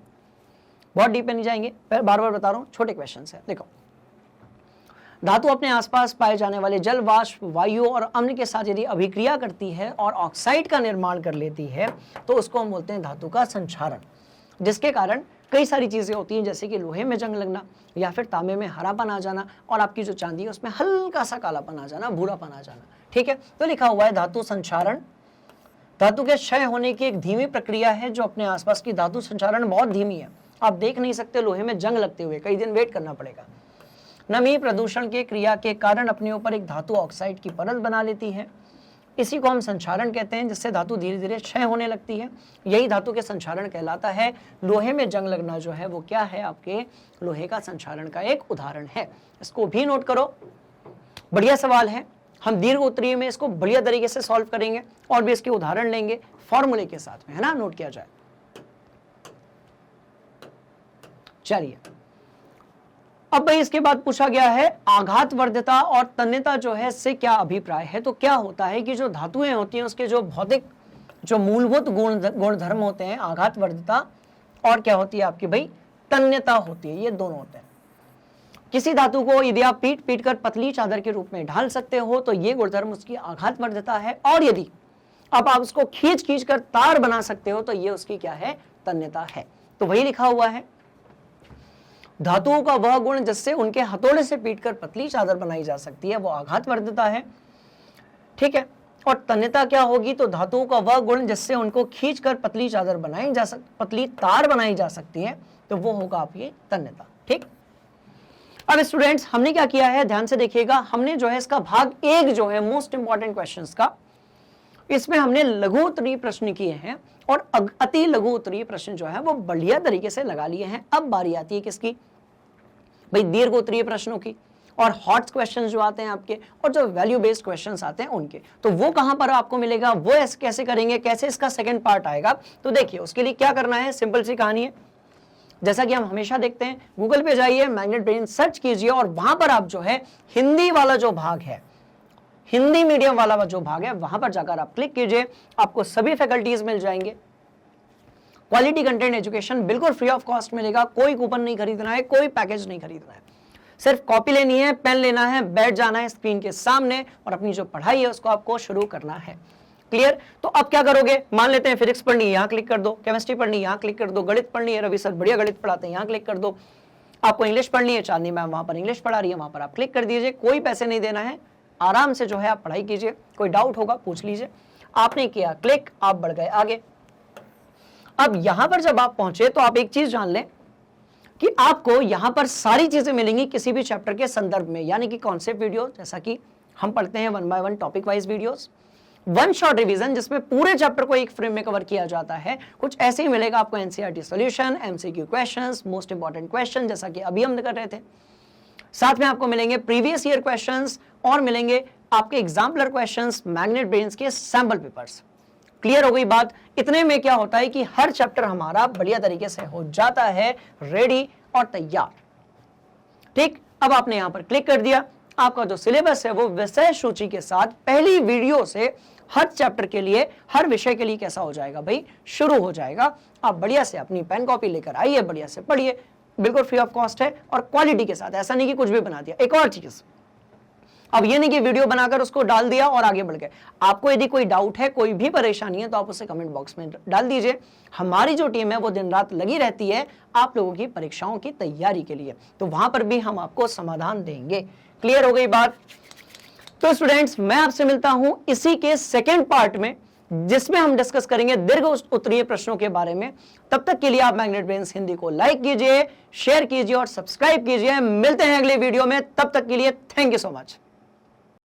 बहुत डीप में नहीं जाएंगे, बार बार बता रहा हूं, छोटे क्वेश्चन है। देखो, धातु अपने आसपास पाए जाने वाले जल, वाष्प, वायु और अम्ल के साथ यदि अभिक्रिया करती है और ऑक्साइड का निर्माण कर लेती है तो उसको हम बोलते हैं धातु का संक्षारण, जिसके कारण कई सारी चीजें होती हैं, जैसे कि लोहे में जंग लगना या फिर तांबे में हरापन आ जाना और आपकी जो चांदी है उसमें हल्का सा कालापन आ जाना, भूरापन आ जाना। ठीक है, तो लिखा हुआ है धातु संक्षारण धातु के क्षय होने की एक धीमी प्रक्रिया है जो अपने आसपास की धातु संक्षारण बहुत धीमी है। आप देख नहीं सकते लोहे में जंग लगते हुए, कई दिन वेट करना पड़ेगा। नमी प्रदूषण के क्रिया के कारण अपने ऊपर एक धातु ऑक्साइड की परत बना लेती है, इसी को हम संक्षारण कहते हैं, जिससे धातु धीरे धीरे क्षय होने लगती है। यही धातु के संक्षारण कहलाता है। लोहे में जंग लगना जो है वो क्या है, आपके लोहे का संक्षारण का एक उदाहरण है। इसको भी नोट करो, बढ़िया सवाल है। हम दीर्घ उत्तरीय में इसको बढ़िया तरीके से सॉल्व करेंगे और भी इसके उदाहरण लेंगे फॉर्मूले के साथ में, है ना, नोट किया जाए। चलिए, अब भाई इसके बाद पूछा गया है आघात वर्ध्यता और तन्यता जो है इससे क्या अभिप्राय है। तो क्या होता है कि जो धातुएं होती हैं उसके जो भौतिक जो मूलभूत गुणधर्म होते हैं, आघात वर्ध्यता और क्या होती है आपकी भाई तन्यता होती है, ये दोनों होते हैं। किसी धातु को यदि आप पीट पीट कर पतली चादर के रूप में ढाल सकते हो तो ये गुणधर्म उसकी आघात वर्ध्यता है, और यदि अब आप उसको खींच खींच कर तार बना सकते हो तो ये उसकी क्या है, तन्यता है। तो वही लिखा हुआ है, धातुओं का वह गुण जिससे उनके हथौड़े से पीटकर पतली चादर बनाई जा सकती है वो आघात वर्ध्यता है। ठीक है, और तन्यता क्या होगी, तो धातुओं का वह गुण जिससे उनको खींचकर पतली चादर बनाई जा पतली तार बनाई जा सकती है तो वो होगा आपकी तन्यता। ठीक, अब स्टूडेंट्स हमने क्या किया है, ध्यान से देखिएगा। हमने जो है इसका भाग 1 जो है मोस्ट इंपॉर्टेंट क्वेश्चंस का, इसमें हमने लघु उत्तरीय प्रश्न किए हैं और अति लघु उत्तरीय प्रश्न जो है वो बढ़िया तरीके से लगा लिए हैं। अब बारी आती है किसकी भाई, दीर्घ उत्तरीय प्रश्नों की, और हॉट क्वेश्चंस जो आते हैं आपके और जो वैल्यू बेस्ड क्वेश्चंस आते हैं उनके। तो वो कहां पर आपको मिलेगा, वो ऐसे कैसे करेंगे, कैसे इसका सेकंड पार्ट आएगा। तो देखिए उसके लिए क्या करना है, सिंपल सी कहानी है, जैसा कि हम हमेशा देखते हैं, गूगल पे जाइए, मैग्नेट ब्रेन सर्च कीजिए और वहां पर आप जो है हिंदी वाला जो भाग है, हिंदी मीडियम वाला जो भाग है वहां पर जाकर आप क्लिक कीजिए, आपको सभी फैकल्टीज मिल जाएंगे। क्वालिटी कंटेंट एजुकेशन बिल्कुल फ्री ऑफ कॉस्ट मिलेगा, कोई कूपन नहीं खरीदना है, कोई पैकेज नहीं खरीदना है, सिर्फ कॉपी लेनी है, पेन लेना है, बैठ जाना है स्क्रीन के सामने और अपनी जो पढ़ाई है उसको आपको शुरू करना है। क्लियर? तो अब क्या करोगे, मान लेते हैं फिजिक्स पढ़नी है, यहाँ क्लिक कर दो, केमिस्ट्री पढ़नी है, यहाँ क्लिक कर दो, गणित पढ़नी है, रवि सर बढ़िया गणित पढ़ाते हैं, यहाँ क्लिक कर दो, आपको इंग्लिश पढ़नी है, चांदनी मैम वहां पर इंग्लिश पढ़ा रही है, वहां पर आप क्लिक कर दीजिए, कोई पैसे नहीं देना है, आराम से जो है आप पढ़ाई कीजिए, कोई डाउट होगा पूछ लीजिए। आपने किया क्लिक, आप बढ़ गए आगे। अब यहां पर जब आप पहुंचे तो आप एक चीज जान लें कि आपको यहां पर सारी चीजें मिलेंगी किसी भी चैप्टर के संदर्भ में, यानी कि कॉन्सेप्ट वीडियो, जैसा कि हम पढ़ते हैं 1 by 1 topic wise videos, 1 short revision जिसमें पूरे चैप्टर को एक फ्रेम में कवर किया जाता है, कुछ ऐसे ही मिलेगा आपको NCERT solution, MCQ questions, most important question जैसा कि अभी हम कर रहे थे, साथ में आपको मिलेंगे प्रीवियस ईयर क्वेश्चंस और मिलेंगे आपके एग्जाम्पलर क्वेश्चंस, मैग्नेट ब्रेन्स के सैंपल पेपर्स। क्लियर हो गई बात? इतने में क्या होता है कि हर चैप्टर हमारा बढ़िया तरीके से हो जाता है रेडी और तैयार। ठीक, अब आपने यहां पर क्लिक कर दिया, आपका जो सिलेबस है वो विषय सूची के साथ पहली वीडियो से हर चैप्टर के लिए, हर विषय के लिए कैसा हो जाएगा भाई, शुरू हो जाएगा। आप बढ़िया से अपनी पेन कॉपी लेकर आइए, बढ़िया से पढ़िए, बिल्कुल फ्री ऑफ कॉस्ट है और क्वालिटी के साथ, ऐसा नहीं कि कुछ भी बना दिया। एक और चीज, अब ये नहीं कि वीडियो बनाकर उसको डाल दिया और आगे बढ़ गए। आपको यदि कोई डाउट है, कोई भी परेशानी है, तो आप उसे कमेंट बॉक्स में डाल दीजिए। हमारी जो टीम है वो दिन रात लगी रहती है आप लोगों की परीक्षाओं की तैयारी के लिए, तो वहां पर भी हम आपको समाधान देंगे। क्लियर हो गई बात? तो स्टूडेंट्स, मैं आपसे मिलता हूं इसी के सेकेंड पार्ट में, जिसमें हम डिस्कस करेंगे दीर्घ उत्तरीय प्रश्नों के बारे में। तब तक के लिए आप मैग्नेट ब्रेन्स हिंदी को लाइक कीजिए, शेयर कीजिए और सब्सक्राइब कीजिए। मिलते हैं अगले वीडियो में, तब तक के लिए थैंक यू सो मच।